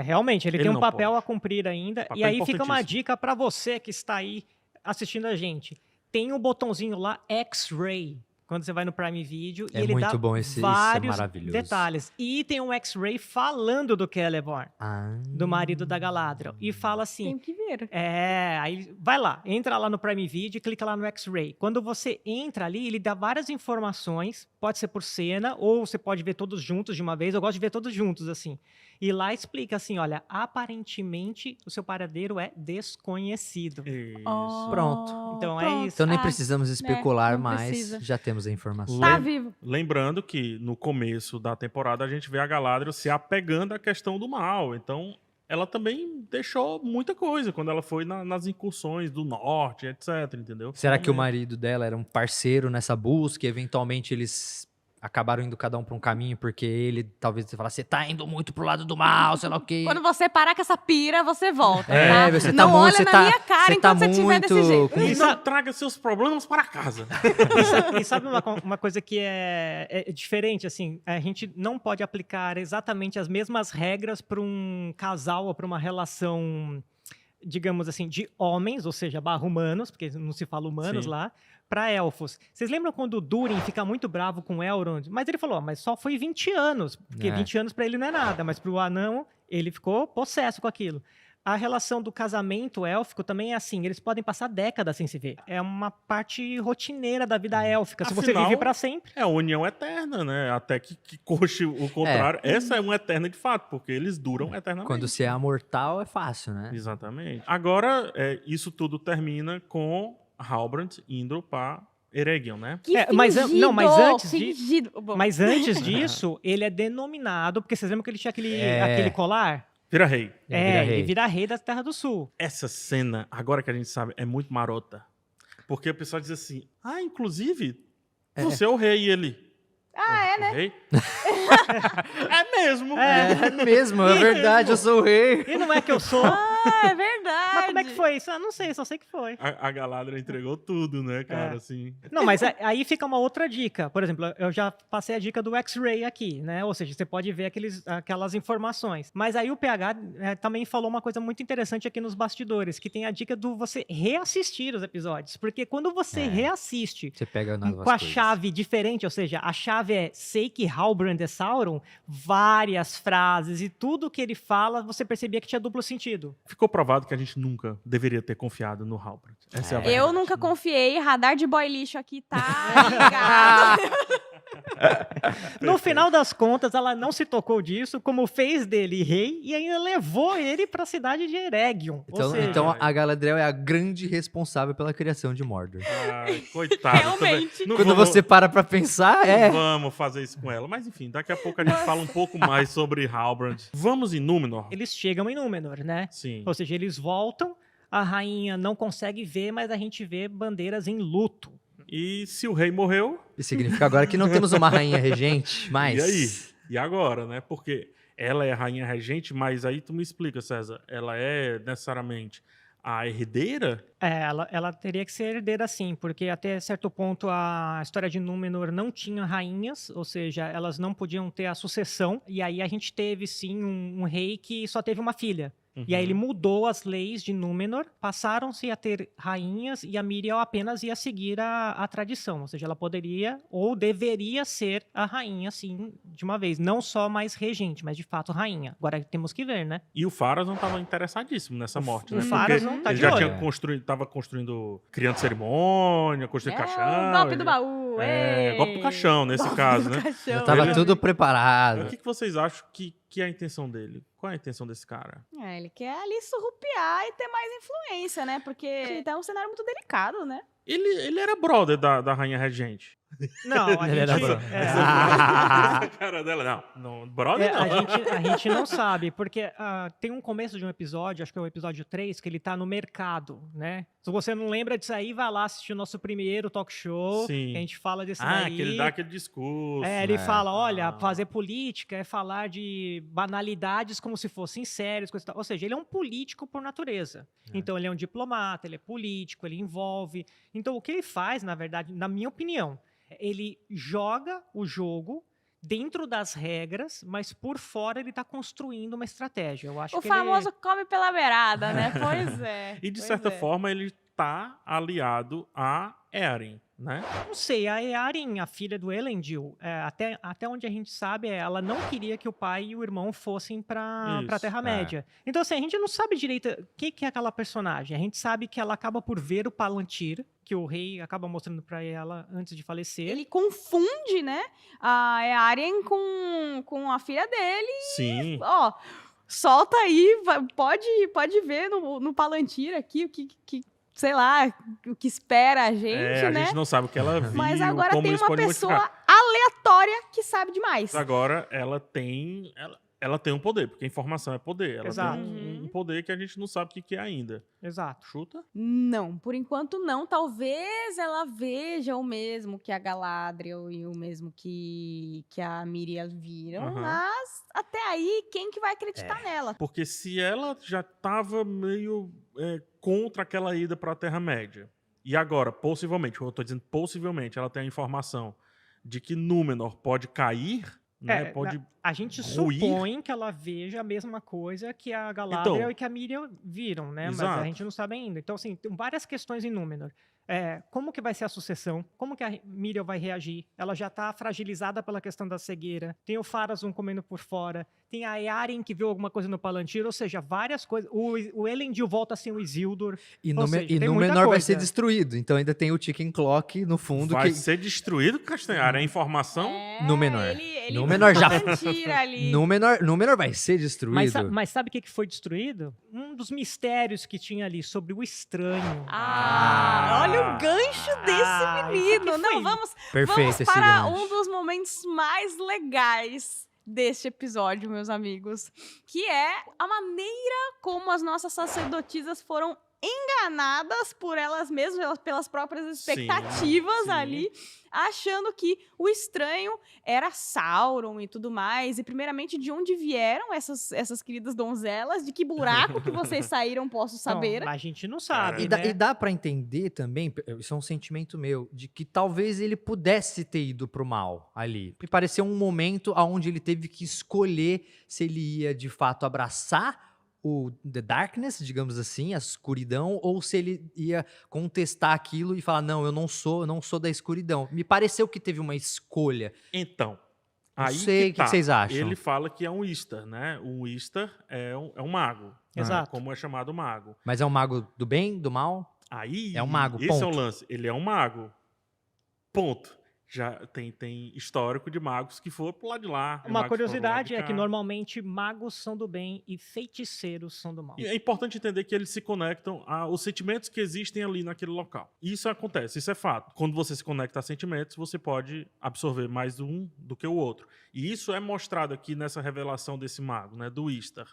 Realmente, ele Ele tem um não papel pode. a cumprir ainda. Papel E aí fica uma importantíssimo. dica pra você que está aí assistindo a gente. Tem um botãozinho lá, X-Ray, quando você vai no Prime Video, É e ele dá muito bom isso é vários maravilhoso. detalhes. E tem um X-Ray falando do Celeborn, do marido da Galadriel. E fala assim, Tem que ver. aí vai lá, entra lá no Prime Video e clica lá no X-Ray. Quando você entra ali, ele dá várias informações, pode ser por cena, ou você pode ver todos juntos de uma vez. Eu gosto de ver todos juntos, assim. E lá explica assim, olha, aparentemente o seu paradeiro é desconhecido. Isso. Pronto. Então é isso. Então nem Ah, precisamos especular não mais, precisa. já temos a informação. Tá Lem- vivo. Lembrando que no começo da temporada a gente vê a Galadriel se apegando à questão do mal. Então, ela também deixou muita coisa quando ela foi nas incursões do norte, etc, entendeu? Será que o Então, marido dela era um parceiro nessa busca e eventualmente eles acabaram indo cada um pra um caminho porque ele talvez você falasse, você tá indo muito pro lado do mal, sei lá o quê. Quando você parar com essa pira, você volta, É, tá? você tá Não muito- olha você na tá- minha cara você enquanto tá você estiver desse muito- jeito. E não traga seus problemas para casa. E sabe uma coisa que é diferente, assim, a gente não pode aplicar exatamente as mesmas regras para um casal ou para uma relação, digamos assim, de homens, ou seja, barra humanos, porque não se fala humanos Sim. lá, para elfos. Vocês lembram quando o Durin fica muito bravo com o Elrond? Mas ele falou, mas só foi 20 anos, porque É. 20 anos para ele não é nada, mas para o anão, ele ficou possesso com aquilo. A relação do casamento élfico também é assim, eles podem passar décadas sem se ver. É uma parte rotineira da vida élfica, se você Afinal, vive para sempre. É a união eterna, né? Até que coxe o contrário. Essa é uma eterna de fato, porque eles duram eternamente. Quando você é amortal é fácil, né? Exatamente. Agora, isso tudo termina com Halbrand indo para Eregion, né? Que mas fingido, não, mas antes fingido. Bom, Mas antes disso, ele é denominado, porque vocês lembram que ele tinha É. aquele colar? Vira rei. Ele vira rei da Terra do Sul. Essa cena, agora que a gente sabe, é muito marota. Porque o pessoal diz assim, inclusive, você é o rei e ele... Ah, né? Rei? É mesmo. É mesmo, é verdade, eu sou o rei. E não é que eu sou. é verdade. Mas como é que foi isso? Não sei, só sei que foi. A Galadriel entregou tudo, né, cara? É. Assim. Não, mas aí fica uma outra dica. Por exemplo, eu já passei a dica do X-Ray aqui, né? Ou seja, você pode ver aquelas informações. Mas aí o PH também falou uma coisa muito interessante aqui nos bastidores, que tem a dica do você reassistir os episódios. Porque quando você reassiste Você pega novas com a coisas. chave diferente, ou seja, a chave é sei que Halbrand é Sauron, várias frases e tudo que ele fala, você percebia que tinha duplo sentido. Ficou provado que a gente nunca deveria ter confiado no Halbrand. Essa é a verdade. Eu nunca confiei, radar de boy lixo aqui tá ligado. No final das contas, ela não se tocou disso, como fez dele rei e ainda levou ele para a cidade de Eregion. Então, Ou seja, então a Galadriel é a grande responsável pela criação de Mordor. Ai, coitado. Realmente. Não Quando vamos- você para pra pensar, não vamos fazer isso com ela. Mas enfim, daqui a pouco a gente fala um pouco mais sobre Halbrand. Vamos em Númenor? eles chegam em Númenor, né? Sim. Ou seja, eles voltam, a rainha não consegue ver, mas a gente vê bandeiras em luto. E se o rei morreu, isso significa agora que não temos uma rainha regente, mas... e aí? E agora, né? Porque ela é a rainha regente, mas aí tu me explica, César. Ela é necessariamente a herdeira? Ela teria que ser herdeira sim, porque até certo ponto a história de Númenor não tinha rainhas, ou seja, elas não podiam ter a sucessão, e aí a gente teve sim um rei que só teve uma filha. E aí ele mudou as leis de Númenor, passaram-se a ter rainhas e a Miriel apenas ia seguir a tradição, ou seja, ela poderia ou deveria ser a rainha, sim, de uma vez. Não só mais regente, mas de fato rainha. Agora temos que ver, né? E o Faras não estava interessadíssimo nessa morte, né? o Faras Porque não tá ele de já olho. tinha criando cerimônia, construindo caixão. o golpe do ele- baú. golpe do caixão, nesse caso, né? Caixão. Já tava Ele- tudo O preparado. que vocês acham que é a intenção dele? Qual é a intenção desse cara? Ele quer ali surrupiar e ter mais influência, né? Porque tá um cenário muito delicado, né? Ele era brother da Rainha Regente. Não, a Ele era gente... brother. A cara dela, não. Brother não. A gente não sabe, porque tem um começo de um episódio, acho que é o episódio 3, que ele tá no mercado, né? Se você não lembra disso aí, vai lá assistir o nosso primeiro talk show, Sim. que a gente fala desse daí. Que ele dá aquele discurso. Ele fala, olha, Ah. fazer política é falar de banalidades como se fossem sérias, coisa e tal. Ou seja, ele é um político por natureza. Então ele é um diplomata, ele é político, ele envolve. Então o que ele faz, na verdade, na minha opinião, Ele joga o jogo dentro das regras, mas por fora ele tá construindo uma estratégia. Eu acho O que famoso come pela beirada, né? Pois é. E de pois certa é. forma ele tá aliado a Eren, né? não sei, a Earyn, a filha do Elendil, até onde a gente sabe, ela não queria que o pai e o irmão fossem pra Isso, Terra-média. Então, assim, a gente não sabe direito o que é aquela personagem. A gente sabe que ela acaba por ver o Palantir, que o rei acaba mostrando pra ela antes de falecer. Ele confunde, né, a Arya com a filha dele. Sim. Ó, solta aí, pode ver no Palantir aqui o que sei lá, o que espera a gente, A né? gente não sabe o que ela viu, Mas agora como tem isso uma pode pessoa modificar. aleatória que sabe demais. Agora ela tem um poder, porque informação é poder. Ela Exato. tem um poder que a gente não sabe o que é ainda. Exato. Chuta? Não, por enquanto não. Talvez ela veja o mesmo que a Galadriel e o mesmo que a Miriel viram, Aham. mas até aí, quem que vai acreditar nela? Porque se ela já estava meio contra aquela ida para a Terra-média, e agora, possivelmente, eu estou dizendo possivelmente, ela tem a informação de que Númenor pode cair, né? Pode A gente ruir. supõe que ela veja a mesma coisa que a Galadriel Então. e que a Miriam viram, né? Mas Exato. a gente não sabe ainda. Então, assim, tem várias questões em Númenor. Como que vai ser a sucessão? Como que a Miriam vai reagir? Ela já tá fragilizada pela questão da cegueira. Tem o Pharazôn comendo por fora. Tem a Earyn que viu alguma coisa no Palantir. Ou seja, várias coisas. O Elendil volta sem o Isildur. E Ou seja, tem muita Númenor vai ser coisa. destruído. Então ainda tem o Ticking Clock no fundo. vai que ser destruído, Castanhar. É informação? Númenor. Ele Númenor já- Palantir ali. Númenor vai ser destruído. Mas sabe o que foi destruído? Um dos mistérios que tinha ali sobre o estranho. Olha o gancho desse Ah, isso menino. aqui Não, foi vamos Perfeito esse para gancho. um dos momentos mais legais deste episódio, meus amigos, que é a maneira como as nossas sacerdotisas foram enganadas por elas mesmas, pelas próprias Sim, expectativas sim. ali, achando que o estranho era Sauron e tudo mais. E primeiramente, de onde vieram essas queridas donzelas? De que buraco que vocês saíram, posso saber? Não, a gente não sabe, E né? dá pra entender também, isso é um sentimento meu, de que talvez ele pudesse ter ido pro mal ali. Me pareceu um momento onde ele teve que escolher se ele ia de fato abraçar o The Darkness, digamos assim, a escuridão, ou se ele ia contestar aquilo e falar, não, eu não sou da escuridão. Me pareceu que teve uma escolha. Então, Não aí sei, o que tá. vocês acham? Ele fala que é um Istar, né? Um Istar é um mago. né? Exato. Como é chamado mago. Mas é um mago do bem, do mal? Aí, É um mago, esse é o ponto. lance. Ele é um mago. Ponto. Já tem histórico de magos que foram pro lado de lá. Uma magos curiosidade foram é pro que lado de cá. normalmente magos são do bem e feiticeiros são do mal. E é importante entender que eles se conectam aos sentimentos que existem ali naquele local. Isso acontece, isso é fato. Quando você se conecta a sentimentos, você pode absorver mais um do que o outro. E isso é mostrado aqui nessa revelação desse mago, né, do Istar.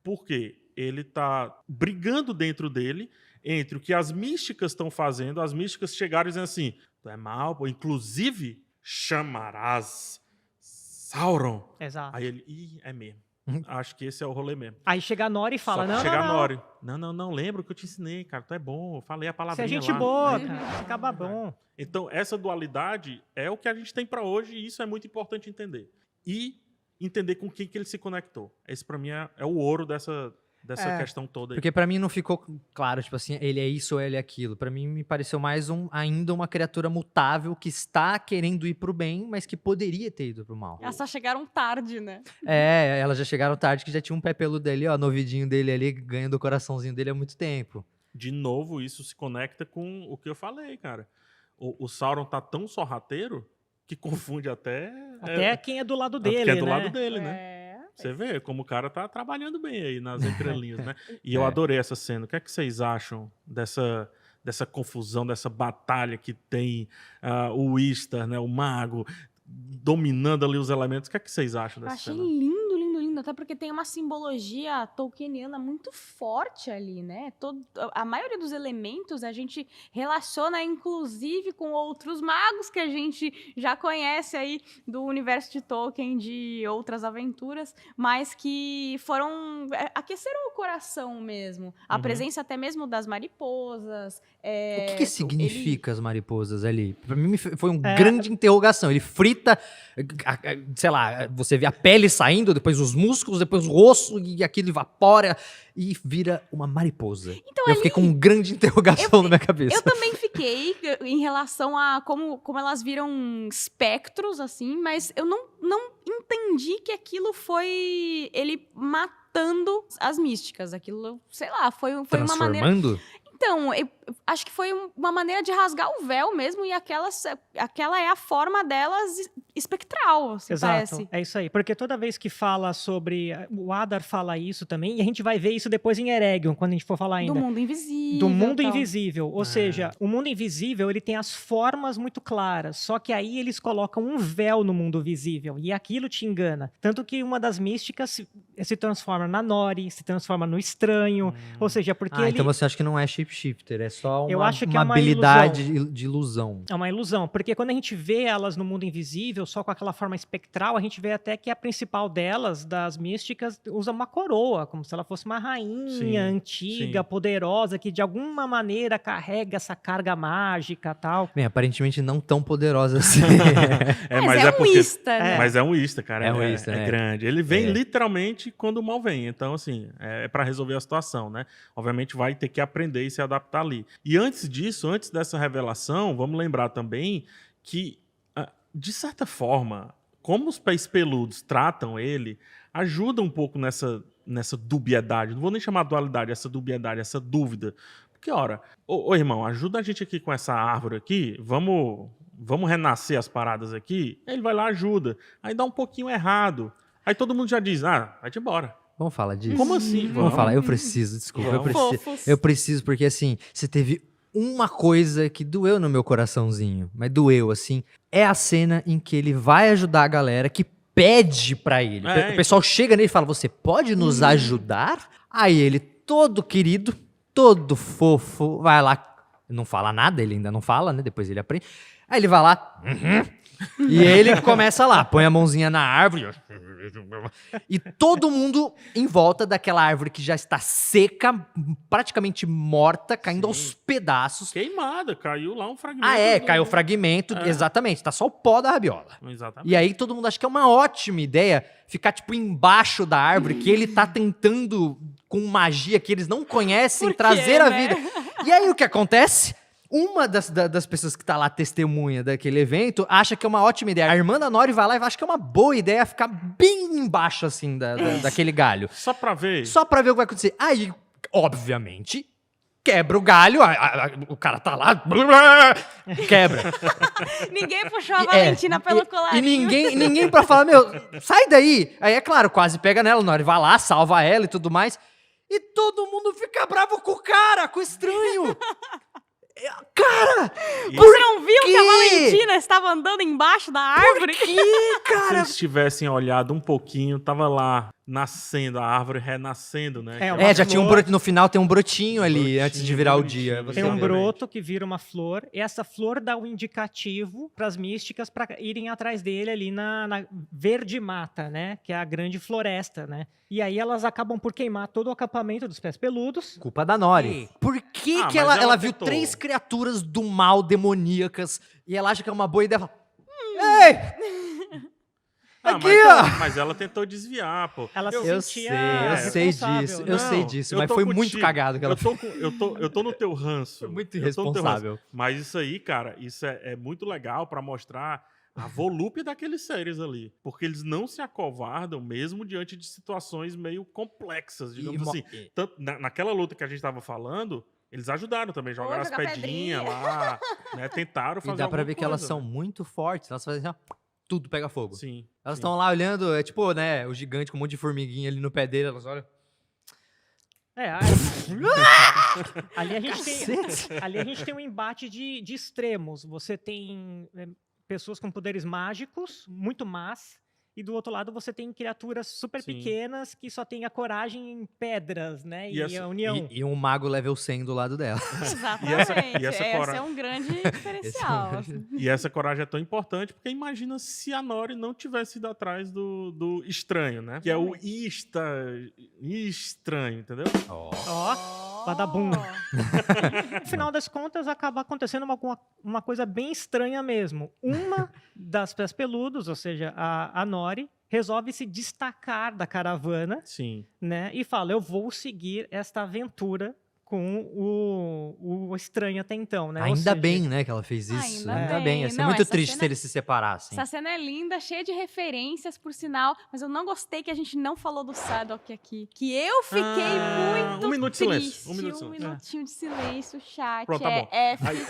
Porque ele tá brigando dentro dele entre o que as místicas estão fazendo. As místicas chegaram dizendo assim, tu é mal, pô. Inclusive chamarás Sauron. Exato. Aí ele, é mesmo. Acho que esse é o rolê mesmo. Aí chega a Nori e fala, Só que não, chegar não, na não. hora. Não, lembra o que eu te ensinei, cara. Tu é bom, eu falei a Você palavrinha é gente lá. boa, É. cara. Você acaba bom. Então, essa dualidade é o que a gente tem pra hoje e isso é muito importante entender. E entender com quem que ele se conectou. Esse, pra mim, é o ouro dessa questão toda aí. Porque pra mim não ficou claro, tipo assim, ele é isso ou ele é aquilo. Pra mim me pareceu mais ainda uma criatura mutável que está querendo ir pro bem, mas que poderia ter ido pro mal. Elas só chegaram tarde, né? Elas já chegaram tarde que já tinha um pé peludo ali, ó, no ouvidinho dele ali, ganhando o coraçãozinho dele há muito tempo. De novo, isso se conecta com o que eu falei, cara. O Sauron tá tão sorrateiro que confunde até Quem é do lado quem dele, é do né? lado dele, né? Você vê como o cara tá trabalhando bem aí nas entrelinhas, né? E eu adorei essa cena. O que é que vocês acham dessa confusão, dessa batalha que tem o Istar, né, o mago, dominando ali os elementos? O que é que vocês acham Eu dessa achei cena? lindo, lindo, lindo. lindo, até porque tem uma simbologia tolkieniana muito forte ali, né? A maioria dos elementos a gente relaciona, inclusive, com outros magos que a gente já conhece aí do universo de Tolkien, de outras aventuras, mas que aqueceram o coração mesmo. A presença até mesmo das mariposas. O que significa as mariposas ali? Pra mim foi uma grande interrogação. Ele frita, sei lá, você vê a pele saindo, depois os músculos, depois o osso, e aquilo evapora e vira uma mariposa. Então, eu fiquei com uma grande interrogação na minha cabeça. Eu também fiquei em relação a como elas viram espectros, assim, mas eu não entendi que aquilo foi ele matando as místicas. Aquilo, sei lá, foi uma maneira... Transformando? Então, eu acho que foi uma maneira de rasgar o véu mesmo, e aquela é a forma delas espectral, se Exato, parece. é isso aí. Porque toda vez que fala sobre... O Adar fala isso também, e a gente vai ver isso depois em Eregion, quando a gente for falar ainda. Do mundo invisível. Do mundo tal. invisível. Ou seja, o mundo invisível, ele tem as formas muito claras, só que aí eles colocam um véu no mundo visível, e aquilo te engana. Tanto que uma das místicas se transforma na Nori, se transforma no estranho, ou seja, porque ele... Então você acha que não é shapeshifter, é só Eu uma, acho que uma é uma habilidade de ilusão. É uma ilusão, porque quando a gente vê elas no mundo invisível, só com aquela forma espectral, a gente vê até que a principal delas, das místicas, usa uma coroa, como se ela fosse uma rainha antiga, poderosa, que de alguma maneira carrega essa carga mágica e tal. Bem, aparentemente não tão poderosa assim. Mas é um Ista, né? Mas é um Ista, cara. É um Ista, né? É grande. Ele vem literalmente quando o mal vem. Então, assim, é pra resolver a situação, né? Obviamente vai ter que aprender e se adaptar ali. E antes disso, antes dessa revelação, vamos lembrar também que, de certa forma, como os pés peludos tratam ele, ajuda um pouco nessa dubiedade. Não vou nem chamar de dualidade, essa dubiedade, essa dúvida. Porque, ora, ô irmão, ajuda a gente aqui com essa árvore aqui, vamos renascer as paradas aqui. Ele vai lá, ajuda. Aí dá um pouquinho errado. Aí todo mundo já diz, vai-te embora. Vamos falar disso. Como assim? Vamos falar. Eu preciso, desculpa. Eu preciso porque, assim, você teve uma coisa que doeu no meu coraçãozinho, mas doeu, assim. É a cena em que ele vai ajudar a galera que pede pra ele. O pessoal chega nele e fala, você pode nos ajudar? Aí ele, todo querido, todo fofo, vai lá. Não fala nada, ele ainda não fala, né? Depois ele aprende. Aí ele vai lá... E ele começa lá, põe a mãozinha na árvore. E todo mundo em volta daquela árvore que já está seca, praticamente morta, caindo aos pedaços. Queimada, caiu lá um fragmento. Caiu o fragmento, exatamente, tá só o pó da rabiola. Exatamente. E aí todo mundo acha que é uma ótima ideia ficar, tipo, embaixo da árvore, que ele tá tentando, com magia que eles não conhecem, trazer à vida. E aí o que acontece? Uma das pessoas que tá lá testemunha daquele evento acha que é uma ótima ideia. A irmã da Nori vai lá e acha que é uma boa ideia ficar bem embaixo, assim, daquele galho. Só pra ver. Só pra ver o que vai acontecer. Aí, obviamente, quebra o galho, o cara tá lá, quebra. Ninguém puxou a Valentina pelo colarinho. E ninguém pra falar, meu, sai daí. Aí, é claro, quase pega nela, Nori vai lá, salva ela e tudo mais. E todo mundo fica bravo com o cara, com o estranho. Cara! Você não viu que a Valentina estava andando embaixo da árvore? Por quê, cara? Se eles tivessem olhado um pouquinho, tava lá nascendo, a árvore renascendo, né? Já tinha no final tem um brotinho ali, antes de virar o dia. Tem um broto que vira uma flor, e essa flor dá um indicativo para as místicas para irem atrás dele ali na verde mata, né? Que é a grande floresta, né? E aí elas acabam por queimar todo o acampamento dos pés peludos. Culpa da Nori. Por que que ela viu 3 criaturas do mal demoníacas e ela acha que é uma boa ideia? Ei! Aqui, mas ela tentou desviar, pô. Ela se eu sentia sei disso, mas foi muito cagado que ela fez. Eu tô no teu ranço. Foi muito irresponsável. Mas isso aí, cara, isso é muito legal pra mostrar a volúpia daqueles seres ali. Porque eles não se acovardam mesmo diante de situações meio complexas, digamos assim. Tanto, naquela luta que a gente tava falando, eles ajudaram também, jogaram as pedrinhas lá, né? Tentaram fazer alguma coisa. E dá pra ver que elas são muito fortes, elas fazem assim, tudo pega fogo. Sim. Elas estão lá olhando, é tipo, né, o gigante com um monte de formiguinha ali no pé dele, elas olham. Ali a gente tem um embate de extremos. Você tem pessoas com poderes mágicos, muito más, E do outro lado você tem criaturas super Sim. pequenas que só têm a coragem em pedras, né? E E essa- a união. E um mago level 100 do lado dela. Exatamente. e essa Esse cora- é um grande diferencial. assim. E essa coragem é tão importante porque imagina se a Nori não tivesse ido atrás do estranho, né? Que é o estranho, entendeu? Ó, badabum. No final das contas, acaba acontecendo uma coisa bem estranha mesmo. Uma das pés peludos, ou seja, a Nori, resolve se destacar da caravana, Sim. né? E fala, eu vou seguir esta aventura com o estranho até então, né? Ou Ainda seja, bem, né, que ela fez isso. Ainda bem. bem. Ia ser Não, muito essa triste cena- se eles se separassem. Essa cena é linda, cheia de referências, por sinal, mas eu não gostei que a gente não falou do Sadok aqui. Que eu fiquei muito um minuto de triste. silêncio, um minuto de silêncio. minutinho de silêncio, chat. Pronto, tá bom. F. Aí-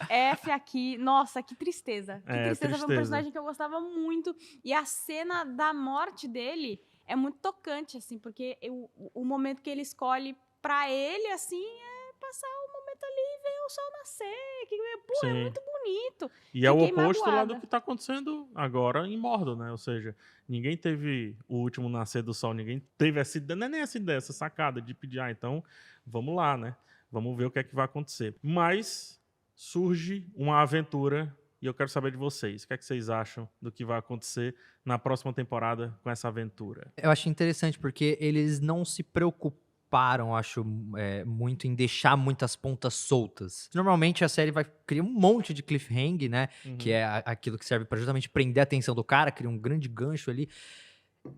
F aqui. Nossa, que tristeza. Que É, tristeza. Foi um tristeza. personagem que eu gostava muito. E a cena da morte dele é muito tocante, assim, porque o momento que ele escolhe pra ele, assim, é passar o momento ali e ver o sol nascer. Que, pô, é Sim. muito bonito. E é o Fiquei oposto lá magoada. do que tá acontecendo agora em Mordor, né? Ou seja, ninguém teve o último nascer do sol, ninguém teve essa ideia, não é nem essa ideia, essa sacada de pedir, então vamos lá, né? Vamos ver o que é que vai acontecer. Mas surge uma aventura e eu quero saber de vocês. O que é que vocês acham do que vai acontecer na próxima temporada com essa aventura? Eu achei interessante porque eles não se preocuparam, acho, muito em deixar muitas pontas soltas. Normalmente a série vai criar um monte de cliffhanger, né? Que é aquilo que serve pra justamente prender a atenção do cara, criar um grande gancho ali.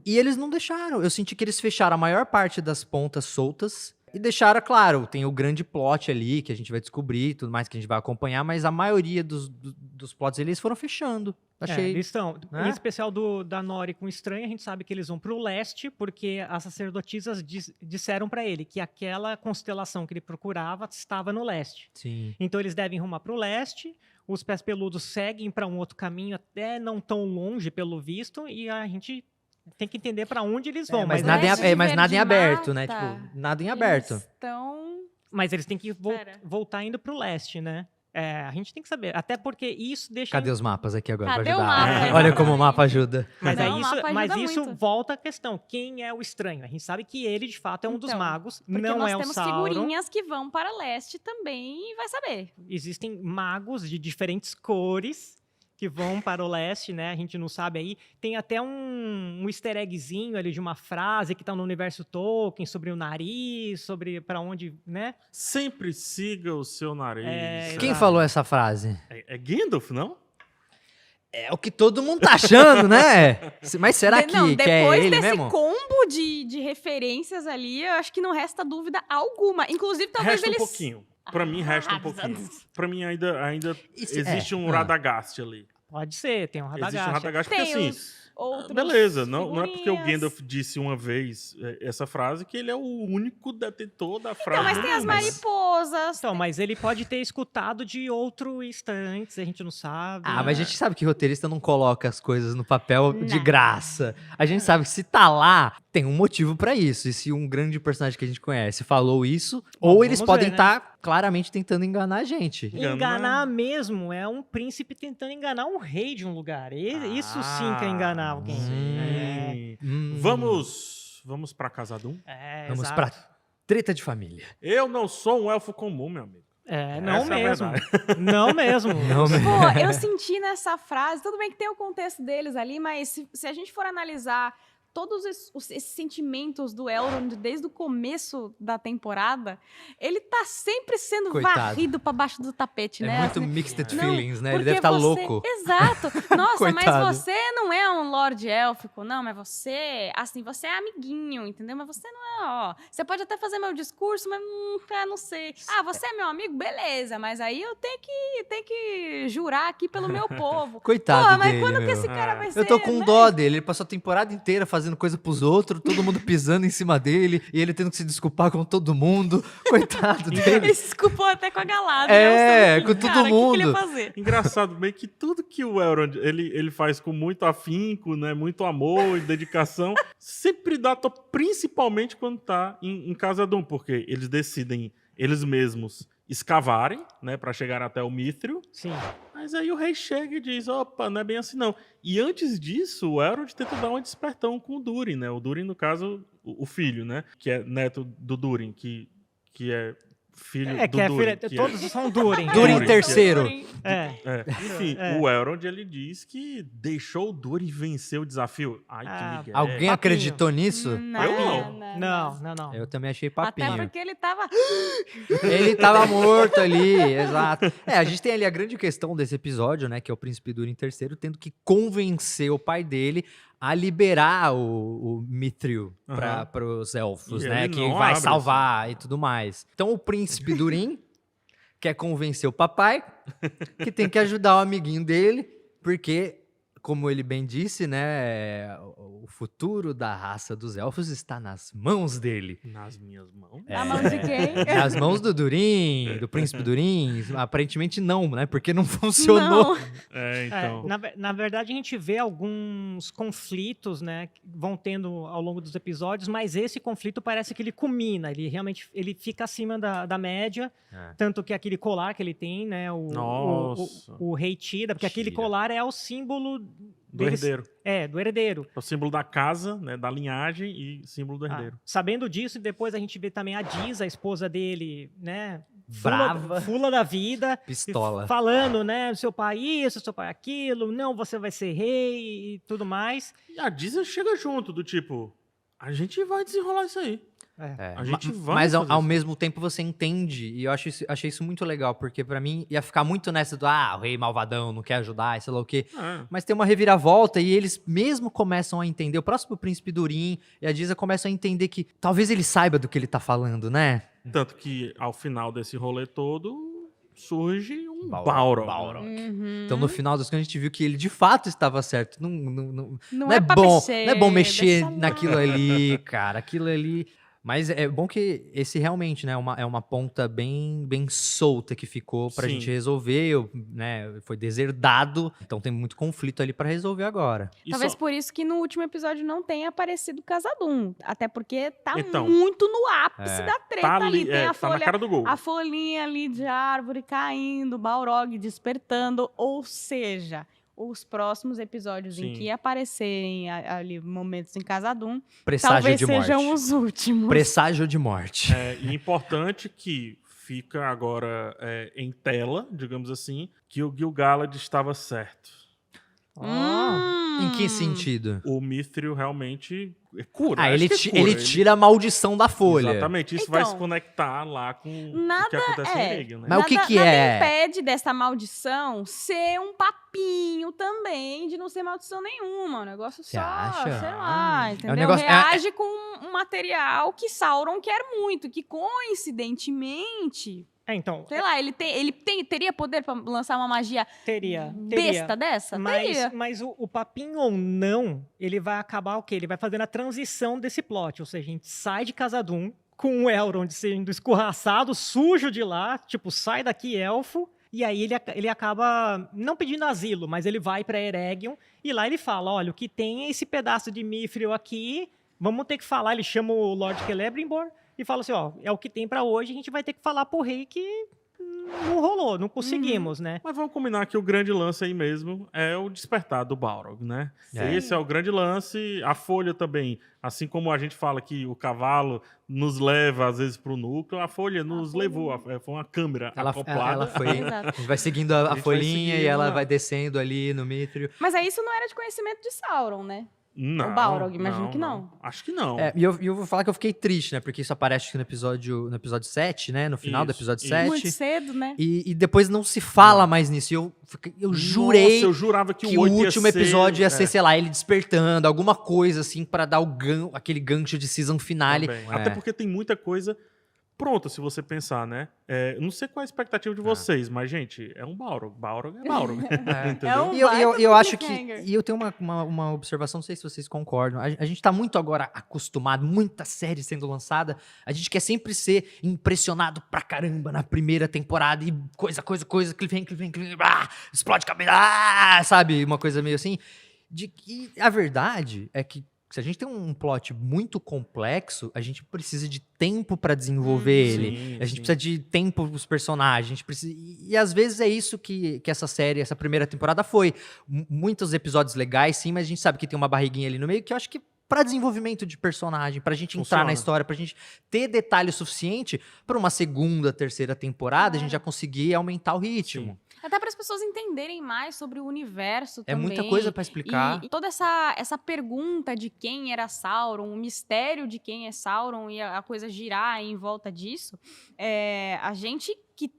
E eles não deixaram. Eu senti que eles fecharam a maior parte das pontas soltas e deixaram, claro, tem o grande plot ali que a gente vai descobrir e tudo mais que a gente vai acompanhar, mas a maioria dos plots eles foram fechando. Achei. eles estão. né? Em especial da Nori com o estranho, a gente sabe que eles vão pro leste, porque as sacerdotisas disseram pra ele que aquela constelação que ele procurava estava no leste. Sim. Então eles devem rumar pro leste. Os pés peludos seguem para um outro caminho, até não tão longe, pelo visto, e a gente tem que entender para onde eles vão. mas mas nada, Leste de mas nada em Verde aberto, né? Mata. Tipo, nada em aberto. Mas eles têm que Pera. voltar indo pro leste, né? A gente tem que saber. Até porque isso deixa. Cadê os mapas aqui agora Cadê pra o ajudar? mapa? Olha como o mapa ajuda. Mas, Não, o mapa mas ajuda isso muito. volta à questão. Quem é o estranho? A gente sabe que ele, de fato, é um dos Então, magos. Porque Não nós é o temos Sauron. figurinhas que vão para leste também e vai saber. Existem magos de diferentes cores que vão para o leste, né? A gente não sabe aí. Tem até um easter eggzinho ali de uma frase que tá no universo Tolkien sobre o nariz, sobre para onde, né? Sempre siga o seu nariz. Quem Exato. falou essa frase? É Gandalf, não? É o que todo mundo tá achando, né? Mas será que é depois ele desse mesmo? combo de referências ali, eu acho que não resta dúvida alguma. Inclusive, talvez Resta um eles... pouquinho. Pra mim, resta um pouquinho. Pra mim, ainda Isso- existe um Radagast ali. Pode ser, tem um Existe um Radagast. Radagast porque, Tem assim, os outros beleza, não é porque o figurinhas. Gandalf disse uma vez essa frase que ele é o único detentor da frase. Então, mas do tem as mundo, né? mariposas. Então, mas ele pode ter escutado de outro instante, a gente não sabe. Ah, mas a gente sabe que roteirista não coloca as coisas no papel de Não. graça. A gente sabe que se tá lá, tem um motivo pra isso. E se um grande personagem que a gente conhece falou isso, ou eles vamos podem ver, né? estar claramente tentando enganar a gente. Enganar mesmo é um príncipe tentando enganar um rei de um lugar. Isso sim que é enganar alguém. Sim. Hum. Vamos pra Casa Doom? Vamos exato. pra treta de família. Eu não sou um elfo comum, meu amigo. Não Essa é a mesmo. verdade. Não mesmo. Não, Pô, eu senti nessa frase, tudo bem que tem o contexto deles ali, mas se a gente for analisar todos esses sentimentos do Elrond desde o começo da temporada, ele tá sempre sendo Coitado. varrido pra baixo do tapete, É né? muito Assim, mixed não, feelings, né? Ele porque deve estar você- louco. Exato. Nossa, mas Coitado. você não é um Lorde Élfico, não, mas você, assim, você é amiguinho, entendeu? Mas você não é, ó. Você pode até fazer meu discurso, mas não sei. Ah, você é meu amigo? Beleza, mas aí eu tenho que jurar aqui pelo meu povo. Coitado Porra, mas dele, quando que meu. esse cara vai ser? Eu tô com né? dó dele. Ele passou a temporada inteira fazendo coisa pros outros, todo mundo pisando em cima dele, e ele tendo que se desculpar com todo mundo. Coitado Ele dele. se desculpou até com a Galadriel. É, sabe? com todo Cara, o que mundo. que ele ia fazer? Engraçado bem que tudo que o Elrond ele faz com muito afinco, né, muito amor e dedicação, sempre dá principalmente quando tá em Casa Doom, porque eles decidem eles mesmos escavarem, né, para chegar até o Mithril. Sim. Mas aí o rei chega e diz, opa, não é bem assim não. E antes disso, o Elrond tenta dar um despertão com o Durin, né? O Durin, no caso, o filho, né? Que é neto do Durin, que é filho do Que é Durin. filha, todos são Durin. Durin Durin, terceiro. Enfim, É. o Elrond, ele diz que deixou o Durin vencer o desafio. Ai, que Miguel. Alguém Papinho. acreditou nisso? Eu não. Não. Eu também achei Até papinho. porque ele tava... Ele tava morto ali, exato. A gente tem ali a grande questão desse episódio, né? Que é o Príncipe Durin III tendo que convencer o pai dele a liberar o Mithril para os elfos, E né? ele Que não vai abre, salvar e tudo mais. Então o Príncipe Durin quer convencer o papai que tem que ajudar o amiguinho dele, porque, como ele bem disse, né? O futuro da raça dos elfos está nas mãos dele. Nas minhas mãos? Na mão de quem? Nas mãos do Durin, do Príncipe Durin. Aparentemente não, né? Porque não funcionou. Não. Então... Na verdade, a gente vê alguns conflitos, né, que vão tendo ao longo dos episódios, mas esse conflito parece que ele culmina, ele realmente fica acima da média, tanto que aquele colar que ele tem, né, o rei tira, porque aquele Tira. colar é o símbolo do herdeiro. do herdeiro. É o símbolo da casa, né, da linhagem e símbolo do herdeiro. Sabendo disso, depois a gente vê também a Disa, a esposa dele, né, Brava. fula da vida, Pistola. falando, né, seu pai isso, seu pai aquilo, não, você vai ser rei e tudo mais. E a Disney chega junto, do tipo, a gente vai desenrolar isso aí. A gente vai Mas fazer ao isso. mesmo tempo você entende, e eu achei isso muito legal, porque pra mim ia ficar muito nessa do o rei malvadão não quer ajudar, sei lá o quê. Mas tem uma reviravolta e eles mesmo começam a entender, o próximo Príncipe Durin e a Disa começam a entender que talvez ele saiba do que ele tá falando, né? Tanto que, ao final desse rolê todo, surge um Balrog. Balrog. Então no final das contas a gente viu que ele de fato estava certo. Não é é pra bom, mexer, não é bom mexer deixa lá. naquilo ali, cara. Aquilo ali. Mas é bom que esse realmente, né, é uma ponta bem solta que ficou pra Sim. gente resolver, né, foi deserdado, então tem muito conflito ali pra resolver agora. E Talvez só- por isso que no último episódio não tenha aparecido Casadum. Até porque tá Então. muito no ápice da treta tá ali. ali, Tem a tá na folha, cara do gol. a folhinha ali de árvore caindo, Balrog despertando. Ou seja, os próximos episódios em Sim. que aparecerem ali momentos em Casadum, Presságio talvez de morte. sejam os últimos. Presságio de morte. E importante que fica agora em tela, digamos assim, que o Gil-galad estava certo. Em que sentido? O Mithril realmente cura. Ah, acho ele, que cura. ele tira a maldição da folha. Exatamente, isso vai Então, se conectar lá com o nada que acontece em é. Eregion, né? Mas o que Nada é? impede dessa maldição ser um papinho também de não ser maldição nenhuma. Um negócio Você só, acha? sei lá, entendeu? negócio- Reage com um material que Sauron quer muito, que coincidentemente, Então, sei lá, teria poder pra lançar uma magia teria. besta dessa? Teria. Mas o papinho ou não, ele vai acabar o quê? Ele vai fazendo a transição desse plot. Ou seja, a gente sai de Casadum com o Elrond sendo escorraçado, sujo de lá, tipo, sai daqui, elfo. E aí ele acaba não pedindo asilo, mas ele vai pra Eregion e lá ele fala, olha, o que tem é esse pedaço de Mithril aqui, vamos ter que falar. Ele chama o Lord Celebrimbor e fala assim, ó, é o que tem pra hoje, a gente vai ter que falar pro rei que não rolou, não conseguimos, né? Mas vamos combinar que o grande lance aí mesmo é o despertar do Balrog, né? É. Esse é o grande lance. A folha também, assim como a gente fala que o cavalo nos leva às vezes pro núcleo, a folha nos levou, foi uma câmera acoplada. Ela foi. Exato. A gente vai seguindo A a gente vai folhinha e seguindo, ela né? vai descendo ali no Mithril. Mas aí isso não era de conhecimento de Sauron, né? Não, O Balrog, imagino que não. Acho que não. E eu vou falar que eu fiquei triste, né? Porque isso aparece aqui no episódio 7, né? No final do Isso, episódio isso. 7. Muito cedo, né? E depois não se fala mais nisso. E eu jurei Nossa, eu jurava que, que o 8 ia último ser- episódio ia ser, sei lá, ele despertando, alguma coisa assim pra dar aquele gancho de season finale. Também. É. Até porque tem muita coisa pronta, se você pensar, né? Eu não sei qual é a expectativa de vocês, mas, gente, é um Balrog. Balrog é Balrog. Entendeu? É um E eu baita acho que. cliffhanger. E eu tenho uma observação, não sei se vocês concordam. A gente tá muito agora acostumado, muita série sendo lançada. A gente quer sempre ser impressionado pra caramba na primeira temporada e coisa, cliffhanger, explode cabeça, sabe? Uma coisa meio assim. De que a verdade é que se a gente tem um plot muito complexo, a gente precisa de tempo pra desenvolver ele. Sim, A gente sim. precisa de tempo pros personagens. A gente precisa... E às vezes é isso que essa série, essa primeira temporada foi. Muitos episódios legais, sim, mas a gente sabe que tem uma barriguinha ali no meio que eu acho que pra desenvolvimento de personagem, pra gente entrar na Funciona. história, pra gente ter detalhe suficiente pra uma segunda, terceira temporada, a gente já conseguir aumentar o ritmo. Sim. Até para as pessoas entenderem mais sobre o universo É também. muita coisa pra explicar. E toda essa pergunta de quem era Sauron, o mistério de quem é Sauron e a coisa girar em volta disso, a gente que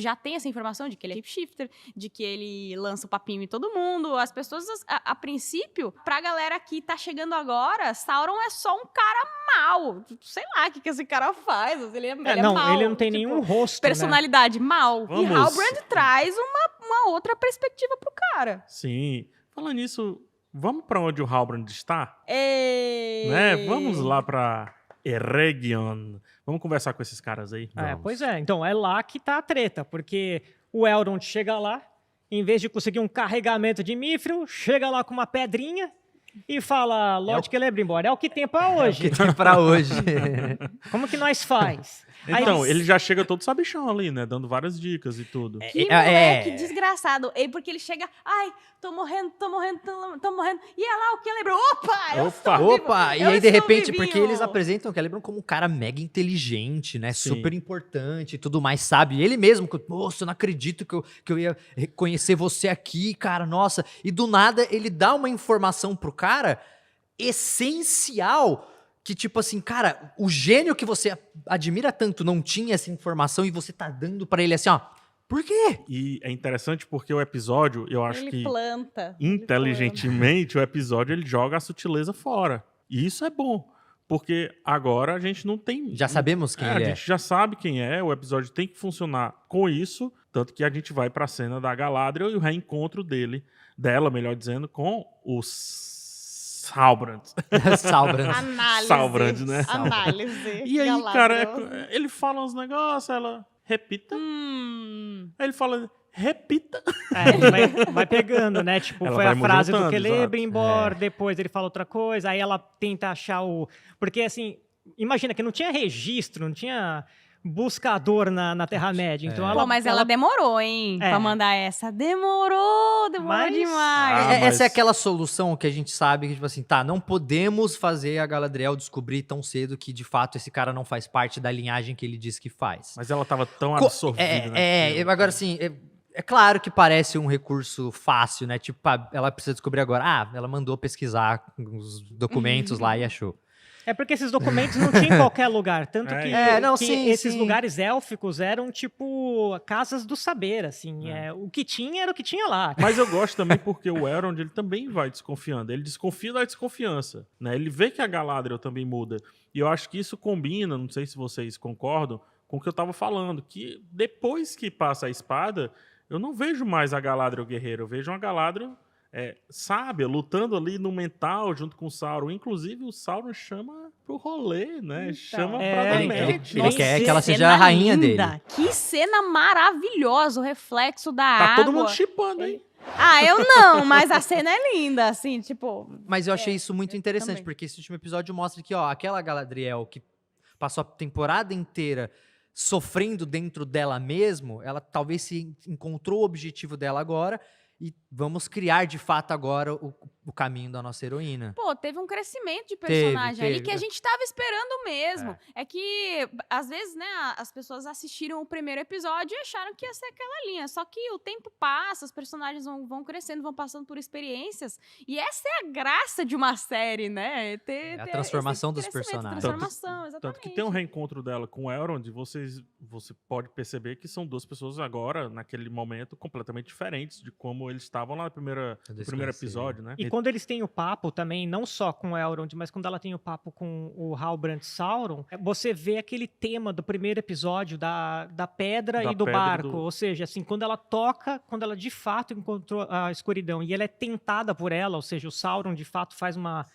já tem essa informação de que ele é shapeshifter, de que ele lança o papinho em todo mundo, as pessoas, a princípio, pra galera que tá chegando agora, Sauron é só um cara mau. Sei lá o que esse cara faz, ele é não, mau. ele não tem nenhum rosto, né? Personalidade mal. E Vamos. Halbrand traz uma outra perspectiva pro cara. Sim. Falando nisso, vamos pra onde o Halbrand está? Ei. Né? Vamos lá pra Eregion. Vamos conversar com esses caras aí? Vamos. Pois é, então é lá que tá a treta, porque o Elrond chega lá, em vez de conseguir um carregamento de Mithril, chega lá com uma pedrinha e fala, Lord Celebrimbor, é o que tem pra hoje. O que tem pra hoje. Como que nós faz? Aí Então, eles- ele já chega todo sabichão ali, né? Dando várias dicas e tudo. Que moleque desgraçado. Porque ele chega, ai, tô morrendo. E é lá o que lembra? Opa, eu Opa! estou Opa! vivo, E eu aí, de estou repente, vivinho. porque eles apresentam o Celebrimbor como um cara mega inteligente, né? Sim. Super importante e tudo mais, sabe? Ele mesmo, nossa, eu não acredito que eu ia reconhecer você aqui, cara, nossa. E do nada, ele dá uma informação pro cara essencial que, tipo assim, cara, o gênio que você admira tanto não tinha essa informação e você tá dando pra ele assim, ó. Por quê? E é interessante porque o episódio, eu acho Ele que planta. inteligentemente, o episódio ele joga a sutileza fora. E isso é bom. Porque agora a gente não tem. Já sabemos quem ele A é. gente já sabe quem é, o episódio tem que funcionar com isso. Tanto que a gente vai pra cena da Galadriel e o reencontro dela, melhor dizendo, com os Halbrand. Salbrand. Análise. Salbrand, né? Análise. E aí, Galadriel. cara, ele fala uns negócios, ela repita. Aí ele fala, repita. Ele vai pegando, né? Tipo, Ela foi vai a frase do juntando, Celebrimbor, exato. depois ele fala outra coisa, aí ela tenta achar o... Porque, assim, imagina que não tinha registro, não tinha buscador na Terra-média, então Pô, mas ela demorou, hein? É. Pra mandar essa. Demorou Mas- demais. Ah, Essa é mas- aquela solução que a gente sabe que, tipo assim, tá, não podemos fazer a Galadriel descobrir tão cedo que, de fato, esse cara não faz parte da linhagem que ele diz que faz. Mas ela tava tão absorvida, né? Agora assim, é claro que parece um recurso fácil, né? Tipo, ela precisa descobrir agora, ela mandou pesquisar os documentos lá e achou. É porque esses documentos não tinham em qualquer lugar, tanto É, que, não, que sim, esses sim. lugares élficos eram, tipo, casas do saber, assim. O que tinha era o que tinha lá. Mas eu gosto também porque o Elrond, ele também vai desconfiando. Ele desconfia da desconfiança, né? Ele vê que a Galadriel também muda. E eu acho que isso combina, não sei se vocês concordam, com o que eu tava falando, que depois que passa a espada, eu não vejo mais a Galadriel guerreira, eu vejo uma Galadriel sábia, lutando ali no mental junto com o Sauron. Inclusive, o Sauron chama pro rolê, né? Então. Chama pra Ele Demente. Ele quer que ela seja cena a rainha linda. dele. Que cena maravilhosa, o reflexo da Tá água. todo mundo chipando, hein? Ah, eu não, mas a cena é linda, assim, tipo... Mas eu achei isso muito interessante, também. porque esse último episódio mostra que, ó, aquela Galadriel que passou a temporada inteira sofrendo dentro dela mesmo, ela talvez se encontrou o objetivo dela agora e vamos criar de fato agora o caminho da nossa heroína. Pô, teve um crescimento de personagem ali teve. que a gente tava esperando mesmo. É que, às vezes, né, as pessoas assistiram o primeiro episódio e acharam que ia ser aquela linha. Só que o tempo passa, os personagens vão crescendo, vão passando por experiências. E essa é a graça de uma série, né? Ter a esse transformação dos crescimento, personagens. Transformação, exatamente. Tanto que tem um reencontro dela com o Elrond, você pode perceber que são duas pessoas agora, naquele momento, completamente diferentes de como eles estavam lá no primeiro episódio, né? E quando eles têm o papo também, não só com o Elrond, mas quando ela tem o papo com o Halbrand Sauron, você vê aquele tema do primeiro episódio da pedra Da e do pedra e barco. do- Ou seja, assim, quando ela de fato encontrou a escuridão e ela é tentada por ela, ou seja, o Sauron de fato faz uma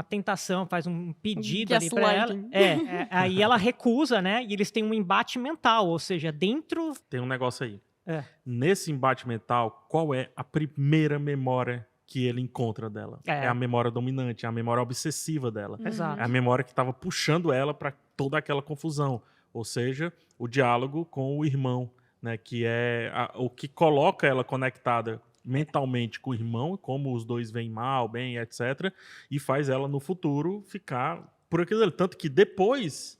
tentação, faz um pedido ali pra ela. Gaslighting. Aí ela recusa, né? E eles têm um embate mental, ou seja, dentro... Tem um negócio aí. É. Nesse embate mental, qual é a primeira memória que ele encontra dela. É. É a memória dominante, é a memória obsessiva dela. Exato. É a memória que estava puxando ela para toda aquela confusão. Ou seja, o diálogo com o irmão, né? Que é o que coloca ela conectada mentalmente com o irmão, como os dois veem mal, bem, etc. E faz ela, no futuro, ficar por aquilo ali. Tanto que depois,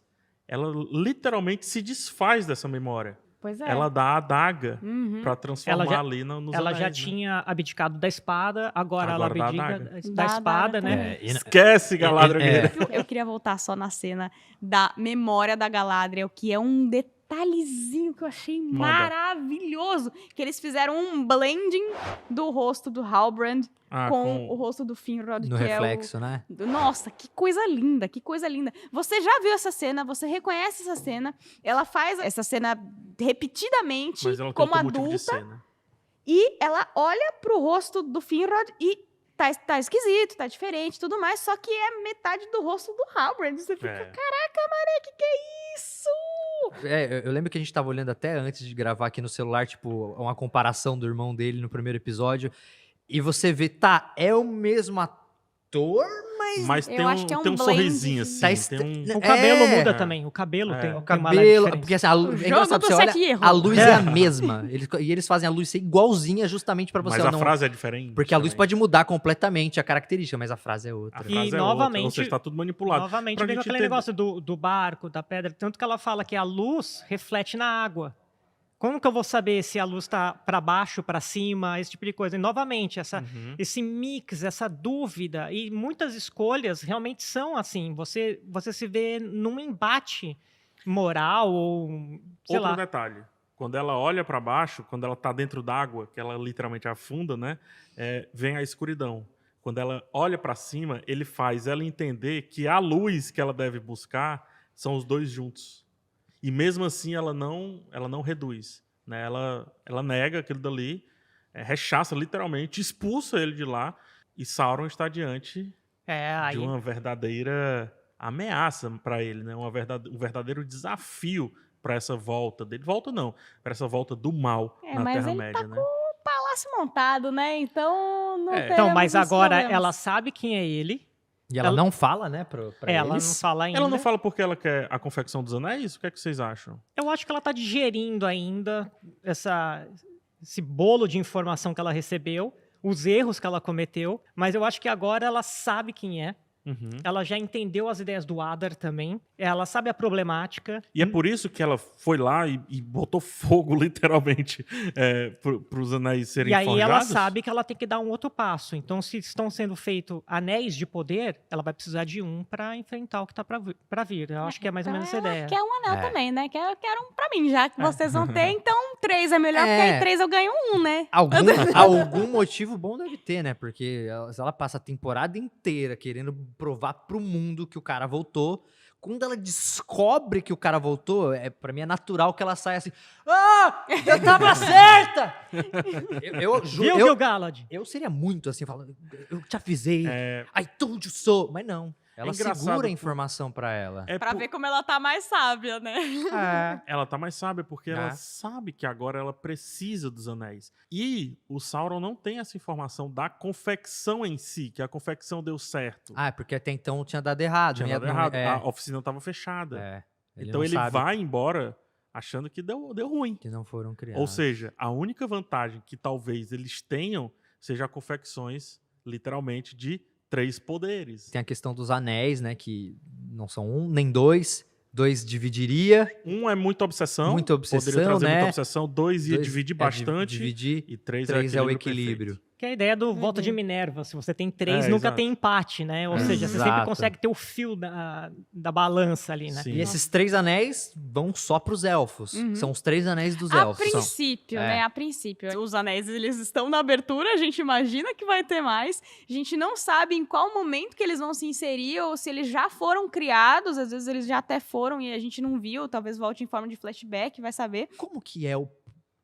ela literalmente se desfaz dessa memória. Pois é. Ela dá a adaga Uhum. para transformar Ela já- ali nos Ela já anéis, né? tinha abdicado da espada, agora ela Agora dá a abdica adaga. da Dá a espada, adaga né? Esquece, Galadriel. Eu queria voltar só na cena da memória da Galadriel, que é um detalhezinho que eu achei Manda. maravilhoso. Que eles fizeram um blending do rosto do Halbrand com o rosto do Finrod, No que reflexo, né? Nossa, que coisa linda, que coisa linda. Você já viu essa cena, você reconhece essa cena. Ela faz essa cena repetidamente Mas ela tem como outro motivo de adulta. ser, né? E ela olha pro rosto do Finrod e tá esquisito, tá diferente e tudo mais, só que é metade do rosto do Halbrand. Você fica, É. caraca, mané, que é isso? Eu lembro que a gente tava olhando até antes de gravar aqui no celular, tipo, uma comparação do irmão dele no primeiro episódio. E você vê, tá, é o mesmo ator, Mas Eu tem acho que é um tem um blend sorrisinho de- assim. Tá tem um... O cabelo É. muda também. O cabelo É. tem, O o tem uma leve cabelo. diferença. Porque assim, a luz. O É engraçado, jogo do você olha, Sete errou. a luz é a mesma. E eles fazem a luz ser igualzinha justamente pra você Mas a não. frase é diferente. Porque a luz também. pode mudar completamente a característica, mas a frase é outra. A E frase é novamente- outra, ou seja, tá tudo manipulado. Novamente, Pra vem com gente aquele entender- negócio do barco, da pedra. Tanto que ela fala que a luz reflete na água. Como que eu vou saber se a luz está para baixo, para cima, esse tipo de coisa? E, novamente, Uhum. esse mix, essa dúvida, e muitas escolhas realmente são assim. Você se vê num embate moral ou, sei Outro lá. detalhe. Quando ela olha pra baixo, quando ela tá dentro d'água, que ela literalmente afunda, né? Vem a escuridão. Quando ela olha pra cima, ele faz ela entender que a luz que ela deve buscar são os dois juntos. E mesmo assim ela não reduz, né? Ela nega aquilo dali, rechaça literalmente, expulsa ele de lá, e Sauron está diante Aí, de uma verdadeira ameaça para ele, né? Um verdadeiro desafio para essa volta dele. Volta não, para essa volta do mal na mas ele Terra-média, tá né? Palácio montado, né? Então não É. teremos então, mas esses agora problemas. ela sabe quem é ele. E ela não fala, né, pra Ela eles. não fala ainda. Ela não fala porque ela quer a confecção dos anéis? O que é que vocês acham? Eu acho que ela tá digerindo ainda esse bolo de informação que ela recebeu, os erros que ela cometeu, mas eu acho que agora ela sabe quem é. Uhum. Ela já entendeu as ideias do Adar também. Ela sabe a problemática. E é por isso que ela foi lá e botou fogo, literalmente, para os anéis serem E aí forjados? ela sabe que ela tem que dar um outro passo. Então, se estão sendo feitos anéis de poder, ela vai precisar de um para enfrentar o que tá para vir. Eu acho que é mais ou menos essa Então, ideia. quer um anel É. também, né? Quero um pra mim, já que vocês vão ter. Então, 3 é melhor, porque aí 3 eu ganho 1, né? Algum motivo bom deve ter, né? Porque ela passa a temporada inteira querendo provar pro mundo que o cara voltou. Quando ela descobre que o cara voltou, pra mim é natural que ela saia assim: ah, eu tava certa! Eu Viu, juro, Galad? eu seria muito assim, falando, eu te avisei, É, I told you so. Mas não, ela engraçado segura a por- informação pra ela. Pra ver como ela tá mais sábia, né? Ela tá mais sábia porque ela Né? sabe que agora ela precisa dos anéis. E o Sauron não tem essa informação da confecção em si, que a confecção deu certo. Ah, porque até então tinha dado errado. Tinha não ia- dado não- errado. é, A oficina estava fechada. é, Então não ele sabe vai embora achando que deu ruim. que não foram criados. Ou seja, a única vantagem que talvez eles tenham seja confecções, literalmente, de 3 poderes. Tem a questão dos anéis, né? Que não são um nem dois. 2 dividiria. Um é muita obsessão. Muita obsessão, Poderia trazer né? muita obsessão. 2 ia 2 dividir é bastante. dividir. E 3 3 é o perfeito. equilíbrio. Que é a ideia do voto de Minerva. Se você tem 3, nunca exato. tem empate, né? Ou seja, você sempre Exato. consegue ter o fio da balança ali, né? Sim. E esses 3 anéis vão só pros elfos. Uhum. São os 3 anéis dos A elfos. princípio, É. né? A princípio. Os anéis, eles estão na abertura, a gente imagina que vai ter mais. A gente não sabe em qual momento que eles vão se inserir ou se eles já foram criados. Às vezes eles já até foram e a gente não viu. Talvez volte em forma de flashback, vai saber. Como que é o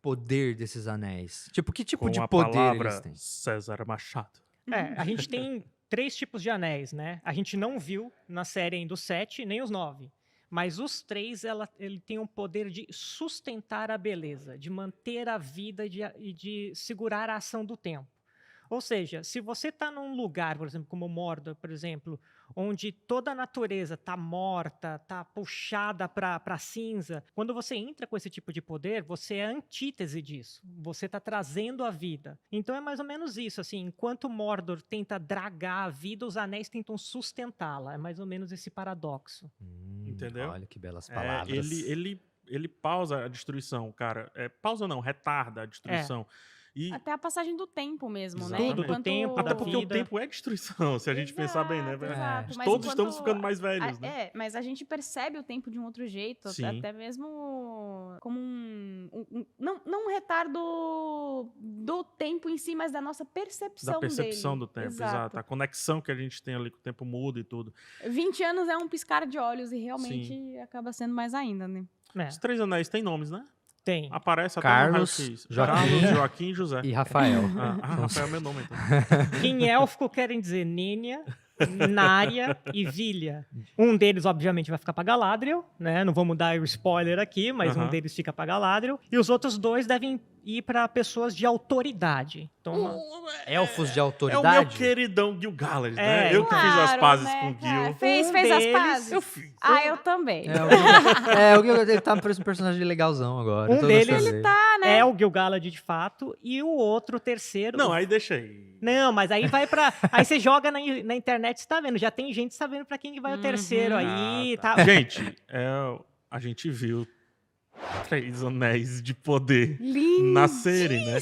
poder desses anéis? Tipo, que tipo Com de a poder palavra eles têm? César Machado. A gente tem 3 tipos de anéis, né? A gente não viu na série ainda os 7, nem os 9. Mas os 3, ele tem o poder de sustentar a beleza, de manter a vida e de segurar a ação do tempo. Ou seja, se você está num lugar, por exemplo, como Mordor, por exemplo, onde toda a natureza está morta, está puxada para cinza, quando você entra com esse tipo de poder, você é a antítese disso. Você está trazendo a vida. Então é mais ou menos isso, assim, enquanto Mordor tenta dragar a vida, os anéis tentam sustentá-la. É mais ou menos esse paradoxo. Entendeu? Olha que belas palavras. Ele pausa a destruição, cara. Pausa não, retarda a destruição. E Até a passagem do tempo mesmo, né? Tudo, do tempo, até da porque o vida. tempo é destruição, se a gente pensar bem, né? Exato, mas Todos enquanto estamos ficando mais velhos, né? mas a gente percebe o tempo de um outro jeito, Sim. até mesmo como não um retardo do tempo em si, mas da nossa percepção Da percepção dele. do tempo, exato. A conexão que a gente tem ali com o tempo muda e tudo. 20 anos é um piscar de olhos e realmente acaba sendo mais ainda, né? É, Os 3 anéis têm nomes, né? tem. Aparece até Carlos, no raio-x. Joaquim. Carlos, Joaquim e José. E Rafael. Rafael é meu nome, então. Que em élfico querem dizer Nênia, Nária e Vilha. Um deles, obviamente, vai ficar para Galadriel, né? Não vamos dar o spoiler aqui, mas um deles fica para Galadriel. E os outros dois devem ir para pessoas de autoridade. Então, Elfos de É o autoridade? meu queridão Gil Galad, né? É, Eu que fiz as claro, pazes né, com o cara? Gil. Fez Um as deles- pazes? Eu fiz. Eu também. O Gil, ele tá parecendo um personagem legalzão agora. Um então deles- dessa Ele vez. né? é o Gil-galad de fato. E o outro, o terceiro... Não, aí deixa aí. Não, mas aí vai pra. Aí você joga na internet, você tá vendo. Já tem gente sabendo pra quem que vai o terceiro aí. Tá. Gente, a gente viu 3 anéis de poder nascerem, né?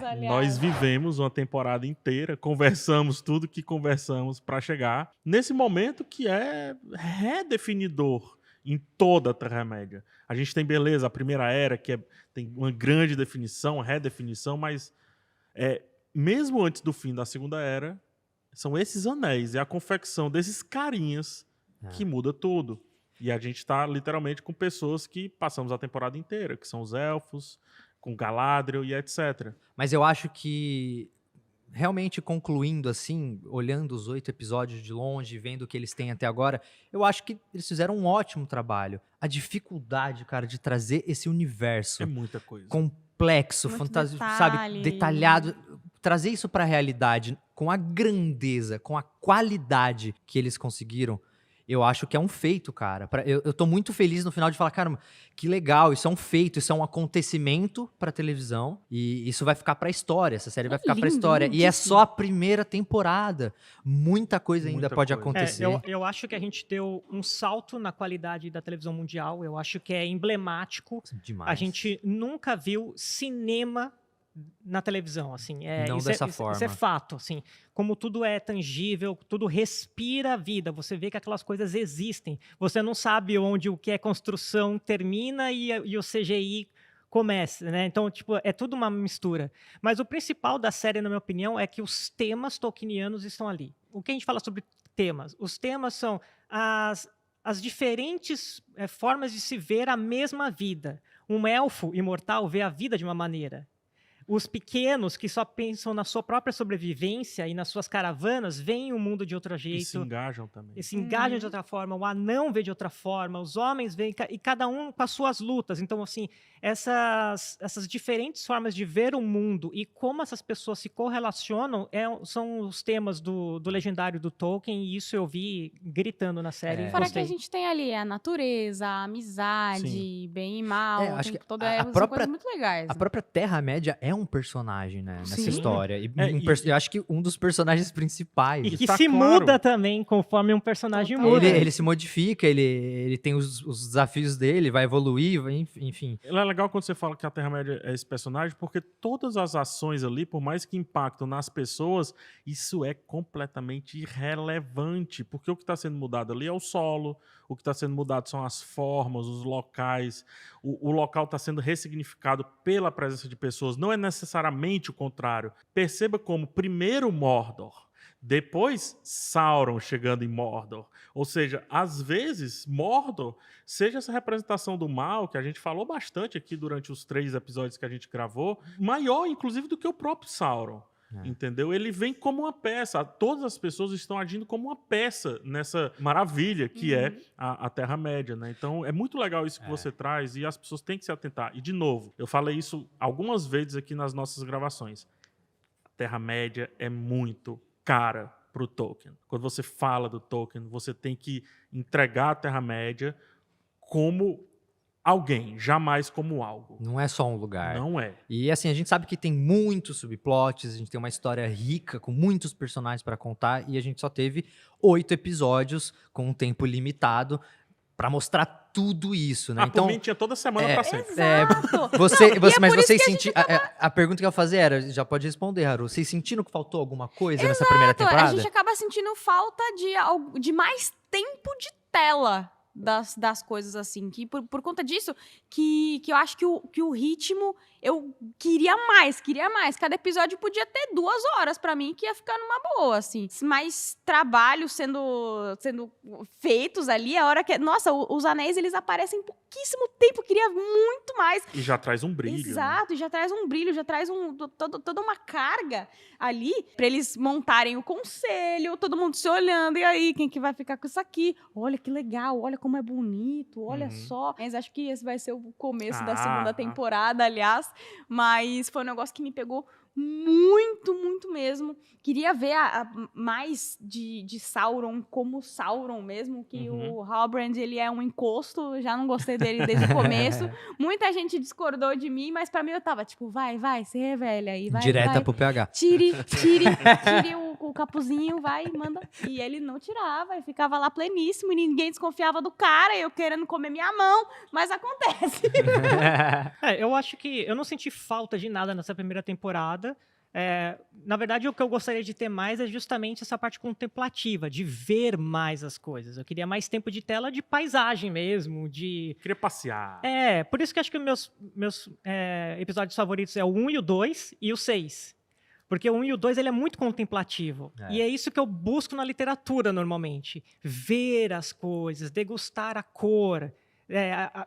Aliás. Nós vivemos uma temporada inteira, conversamos tudo que conversamos pra chegar nesse momento que é redefinidor em toda a Terra-média. A gente tem, beleza, a Primeira Era, que tem uma grande definição, redefinição, mas mesmo antes do fim da Segunda Era, são esses anéis, é a confecção desses carinhas que muda tudo. E a gente tá literalmente com pessoas que passamos a temporada inteira, que são os elfos, com Galadriel e etc. Mas eu acho que, realmente concluindo assim, olhando os 8 episódios de longe, vendo o que eles têm até agora, eu acho que eles fizeram um ótimo trabalho. A dificuldade, cara, de trazer esse universo É muita coisa. complexo, Muito fantasioso, detalhe. sabe, detalhado, trazer isso pra realidade com a grandeza, com a qualidade que eles conseguiram. Eu acho que é um feito, cara. Eu tô muito feliz no final de falar, caramba, que legal, isso é um feito, isso é um acontecimento pra televisão e isso vai ficar pra história, essa série vai ficar pra lindo, história. E é lindíssimo. só a primeira temporada. Muita coisa ainda Muita pode coisa. acontecer. eu acho que a gente deu um salto na qualidade da televisão mundial. Eu acho que é emblemático. Demais. A gente nunca viu cinema na televisão, assim. Não Isso dessa isso forma. é fato, assim. Como tudo é tangível, tudo respira a vida. Você vê que aquelas coisas existem. Você não sabe onde o que é construção termina e o CGI começa, né? Então, tipo, é tudo uma mistura. Mas o principal da série, na minha opinião, é que os temas tolkienianos estão ali. O que a gente fala sobre temas? Os temas são as diferentes formas de se ver a mesma vida. Um elfo imortal vê a vida de uma maneira. Os pequenos, que só pensam na sua própria sobrevivência e nas suas caravanas, veem o mundo de outro E se jeito. engajam também. E se engajam de outra forma, o anão vê de outra forma, os homens veem, e cada um com as suas lutas. Então, assim, essas diferentes formas de ver o mundo e como essas pessoas se correlacionam são os temas do legendário do Tolkien, e isso eu vi gritando na série. Fora Gostei. que a gente tem ali a natureza, a amizade, Sim. bem e mal, É, acho tem que toda a são própria- coisas muito legais. A própria Terra-média é um personagem, né, nessa Sim. história. E E- eu acho que um dos personagens principais. E que tá se claro. muda também conforme um personagem Total. muda. Ele se modifica, ele tem os desafios dele, vai evoluir, enfim. É legal quando você fala que a Terra-média é esse personagem, porque todas as ações ali, por mais que impactam nas pessoas, isso é completamente irrelevante, porque o que está sendo mudado ali é o solo, o que está sendo mudado são as formas, os locais, o local está sendo ressignificado pela presença de pessoas, não é necessariamente o contrário. Perceba como primeiro Mordor, depois Sauron chegando em Mordor. Ou seja, às vezes Mordor seja essa representação do mal, que a gente falou bastante aqui durante os 3 episódios que a gente gravou, maior inclusive do que o próprio Sauron. Entendeu? Ele vem como uma peça. Todas as pessoas estão agindo como uma peça nessa maravilha que é a Terra-média, né? Então é muito legal isso que você traz e as pessoas têm que se atentar. E de novo, eu falei isso algumas vezes aqui nas nossas gravações. Terra-média é muito cara pro Tolkien. Quando você fala do Tolkien, você tem que entregar a Terra-média como alguém, jamais como algo. Não é só um lugar. Não é. E assim, a gente sabe que tem muitos subplots, a gente tem uma história rica, com muitos personagens pra contar, e a gente só teve 8 episódios com um tempo limitado pra mostrar tudo isso, né? Por mim tinha toda semana pra sempre. Exato! Mas por isso vocês que a sentiram. A pergunta que eu ia fazer era: já pode responder, Haru. Vocês sentiram que faltou alguma coisa nessa primeira A temporada? gente acaba sentindo falta de mais tempo de tela das coisas, assim. Que por conta disso, que eu acho que o ritmo, eu queria mais. Cada episódio podia ter 2 horas pra mim, que ia ficar numa boa, assim. Mais trabalho sendo feitos ali, a hora que... Nossa, os anéis, eles aparecem em pouquíssimo tempo, eu queria muito mais. E já traz um brilho. Exato, Né? já traz um brilho, já traz toda uma carga ali pra eles montarem o conselho, todo mundo se olhando, e aí, quem que vai ficar com isso aqui? Olha que legal, olha como é bonito, olha só. Mas acho que esse vai ser o começo da segunda temporada, aliás, mas foi um negócio que me pegou muito, muito mesmo. Queria ver mais de Sauron como Sauron mesmo, que o Halbrand, ele é um encosto, já não gostei dele desde o começo. Muita gente discordou de mim, mas pra mim eu tava tipo, vai, se revela aí, vai. Direta pro PH. Tire o capuzinho, vai, manda. E ele não tirava, e ficava lá pleníssimo, e ninguém desconfiava do cara, eu querendo comer minha mão, mas acontece. Eu acho que eu não senti falta de nada nessa primeira temporada. Na verdade, o que eu gostaria de ter mais é justamente essa parte contemplativa, de ver mais as coisas. Eu queria mais tempo de tela de paisagem mesmo, de... Queria passear. Por isso que eu acho que meus episódios favoritos é o 1 e o 2 e o 6. Porque o 1 e o 2 ele é muito contemplativo. E é isso que eu busco na literatura normalmente. Ver as coisas, degustar a cor.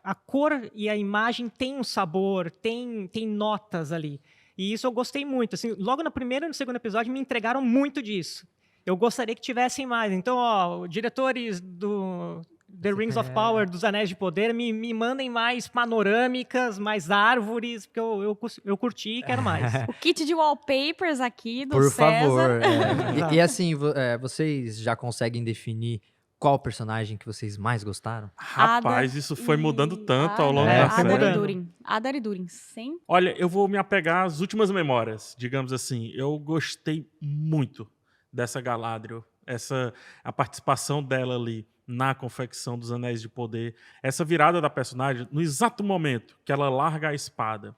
A cor e a imagem tem um sabor, tem notas ali. E isso eu gostei muito. Assim, logo no primeiro e no segundo episódio me entregaram muito disso. Eu gostaria que tivessem mais. Então, diretores do The Rings of Power, dos Anéis de Poder, me mandem mais panorâmicas, mais árvores, porque eu curti e quero mais. O kit de wallpapers aqui do Por César. favor. E assim, vocês já conseguem definir qual personagem que vocês mais gostaram? Rapaz, isso foi mudando tanto ao longo da série. Adar e Durin, sim. Olha, eu vou me apegar às últimas memórias, digamos assim. Eu gostei muito dessa Galadriel, a participação dela ali na confecção dos Anéis de Poder, essa virada da personagem, no exato momento que ela larga a espada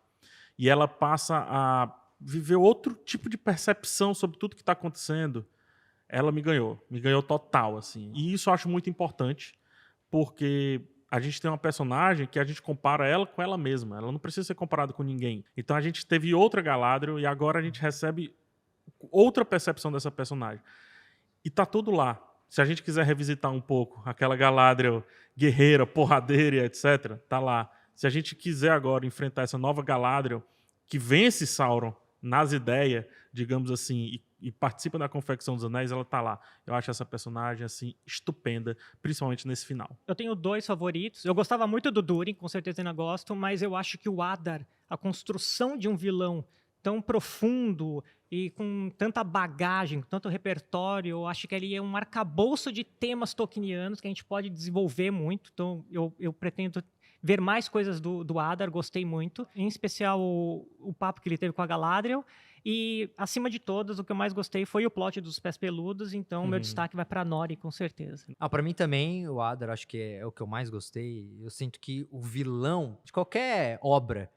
e ela passa a viver outro tipo de percepção sobre tudo que está acontecendo, ela me ganhou total, assim. E isso eu acho muito importante, porque a gente tem uma personagem que a gente compara ela com ela mesma, ela não precisa ser comparada com ninguém. Então a gente teve outra Galadriel e agora a gente recebe outra percepção dessa personagem. E tá tudo lá. Se a gente quiser revisitar um pouco aquela Galadriel guerreira, porradeira, etc., tá lá. Se a gente quiser agora enfrentar essa nova Galadriel que vence Sauron nas ideias, digamos assim, e participa da confecção dos anéis, ela tá lá. Eu acho essa personagem, assim, estupenda, principalmente nesse final. Eu tenho 2 favoritos. Eu gostava muito do Durin, com certeza ainda gosto, mas eu acho que o Adar, a construção de um vilão tão profundo e com tanta bagagem, com tanto repertório, eu acho que ele é um arcabouço de temas tolkienianos que a gente pode desenvolver muito. Então, eu pretendo ver mais coisas do Adar, gostei muito. Em especial o papo que ele teve com a Galadriel. E, acima de todas, o que eu mais gostei foi o plot dos Pés Peludos, então meu destaque vai pra Nori, com certeza. Pra mim também, o Adar, acho que é o que eu mais gostei. Eu sinto que o vilão de qualquer obra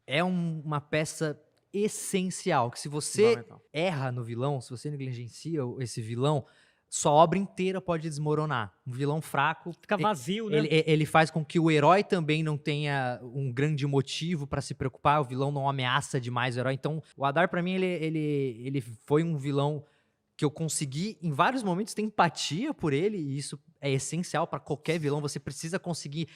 é uma peça essencial, que se você erra no vilão, se você negligencia esse vilão, sua obra inteira pode desmoronar. Um vilão fraco... Fica vazio, né? Ele faz com que o herói também não tenha um grande motivo pra se preocupar, o vilão não ameaça demais o herói. Então, o Adar, pra mim, ele foi um vilão que eu consegui, em vários momentos, ter empatia por ele, e isso é essencial pra qualquer vilão. Você precisa conseguir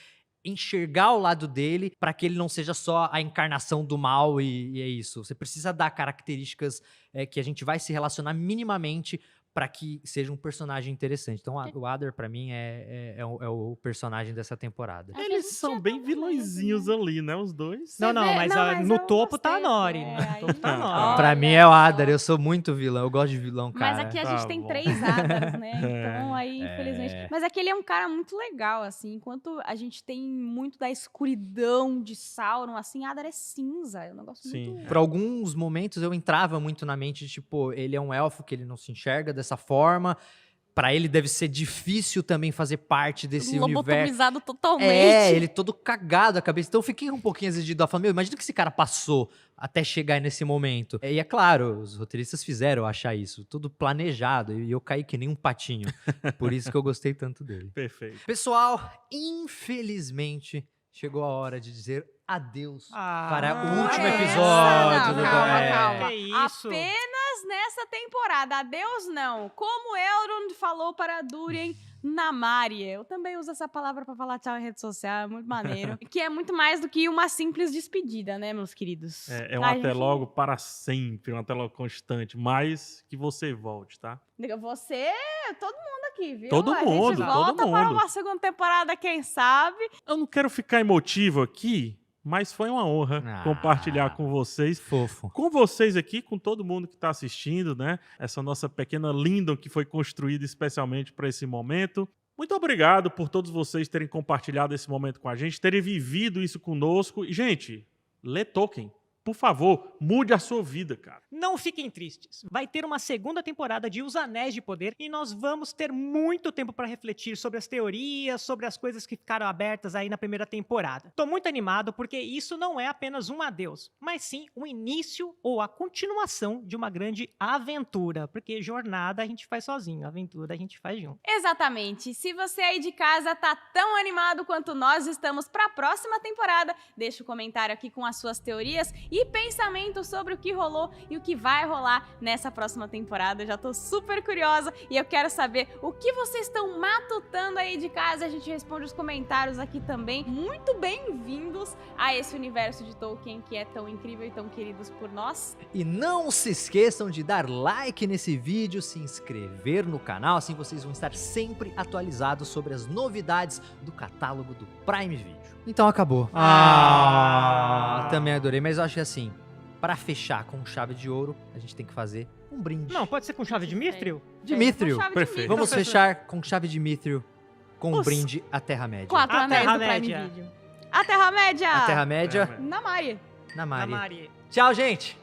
enxergar o lado dele para que ele não seja só a encarnação do mal e é isso. Você precisa dar características que a gente vai se relacionar minimamente pra que seja um personagem interessante. Então, o Adar, pra mim, é o personagem dessa temporada. É que a Eles gente são já bem tá vilõezinhos vendo, ali, né? Os dois. Não, vê? mas, Não, ah, mas no eu topo tá a gostei, Nori. é, No topo tá a aí- Nori. Pra Olha mim é o Adar, só. eu sou muito vilão, eu gosto de vilão, cara. Mas aqui a Tá gente tem bom. 3 Adars, né? Então aí, É. infelizmente. Mas aqui ele é um cara muito legal, assim. Enquanto a gente tem muito da escuridão de Sauron, assim, Adar é cinza. É um negócio Sim. muito. Por alguns momentos eu entrava muito na mente de, tipo, ele é um elfo que ele não se enxerga dessa forma. Pra ele deve ser difícil também fazer parte desse universo. Lobotomizado totalmente. É, ele todo cagado a cabeça. Então eu fiquei um pouquinho exigido da família. Imagina que esse cara passou até chegar nesse momento. E é claro, os roteiristas fizeram eu achar isso. Tudo planejado. E eu caí que nem um patinho. Por isso que eu gostei tanto dele. Perfeito. Pessoal, infelizmente, chegou a hora de dizer adeus Ah, para o Não último é essa, episódio. não, do calma, é. calma. Que isso? Apenas nessa temporada. Adeus, não. Como Elrond falou para Durien na Mária. Eu também uso essa palavra pra falar tchau em rede social, é muito maneiro. Que é muito mais do que uma simples despedida, né, meus queridos? É um A até gente- logo para sempre, um até logo constante. Mas que você volte, tá? Você, todo mundo aqui, viu? Todo A mundo, gente todo volta para mundo. uma segunda temporada, quem sabe. Eu não quero ficar emotivo aqui, mas foi uma honra Ah. compartilhar com vocês. Fofo. Com vocês aqui, com todo mundo que está assistindo, né? Essa nossa pequena Lindon que foi construída especialmente para esse momento. Muito obrigado por todos vocês terem compartilhado esse momento com a gente, terem vivido isso conosco. E, gente, lê Tolkien. Por favor, mude a sua vida, cara. Não fiquem tristes. Vai ter uma segunda temporada de Os Anéis de Poder e nós vamos ter muito tempo para refletir sobre as teorias, sobre as coisas que ficaram abertas aí na primeira temporada. Tô muito animado porque isso não é apenas um adeus, mas sim o início ou a continuação de uma grande aventura, porque jornada a gente faz sozinho, aventura a gente faz junto. Exatamente. Se você aí de casa tá tão animado quanto nós estamos para a próxima temporada, deixa o comentário aqui com as suas teorias e pensamentos sobre o que rolou e o que vai rolar nessa próxima temporada. Eu já tô super curiosa e eu quero saber o que vocês estão matutando aí de casa. A gente responde os comentários aqui também. Muito bem-vindos a esse universo de Tolkien que é tão incrível e tão queridos por nós. E não se esqueçam de dar like nesse vídeo, se inscrever no canal, assim vocês vão estar sempre atualizados sobre as novidades do catálogo do Prime Video. Então acabou. Também adorei, mas eu acho que assim, pra fechar com chave de ouro, a gente tem que fazer um brinde. Não, pode ser com chave de Mithril? de Mithril. Com chave de Perfeito. Mithril. Vamos fechar com chave de Mithril, com um Os brinde à Terra-média. 4 A anéis do Prime Terra-média. Video. A Terra-média! A Terra-média É, Na Maria. na Na Mari. Mari. Tchau, gente!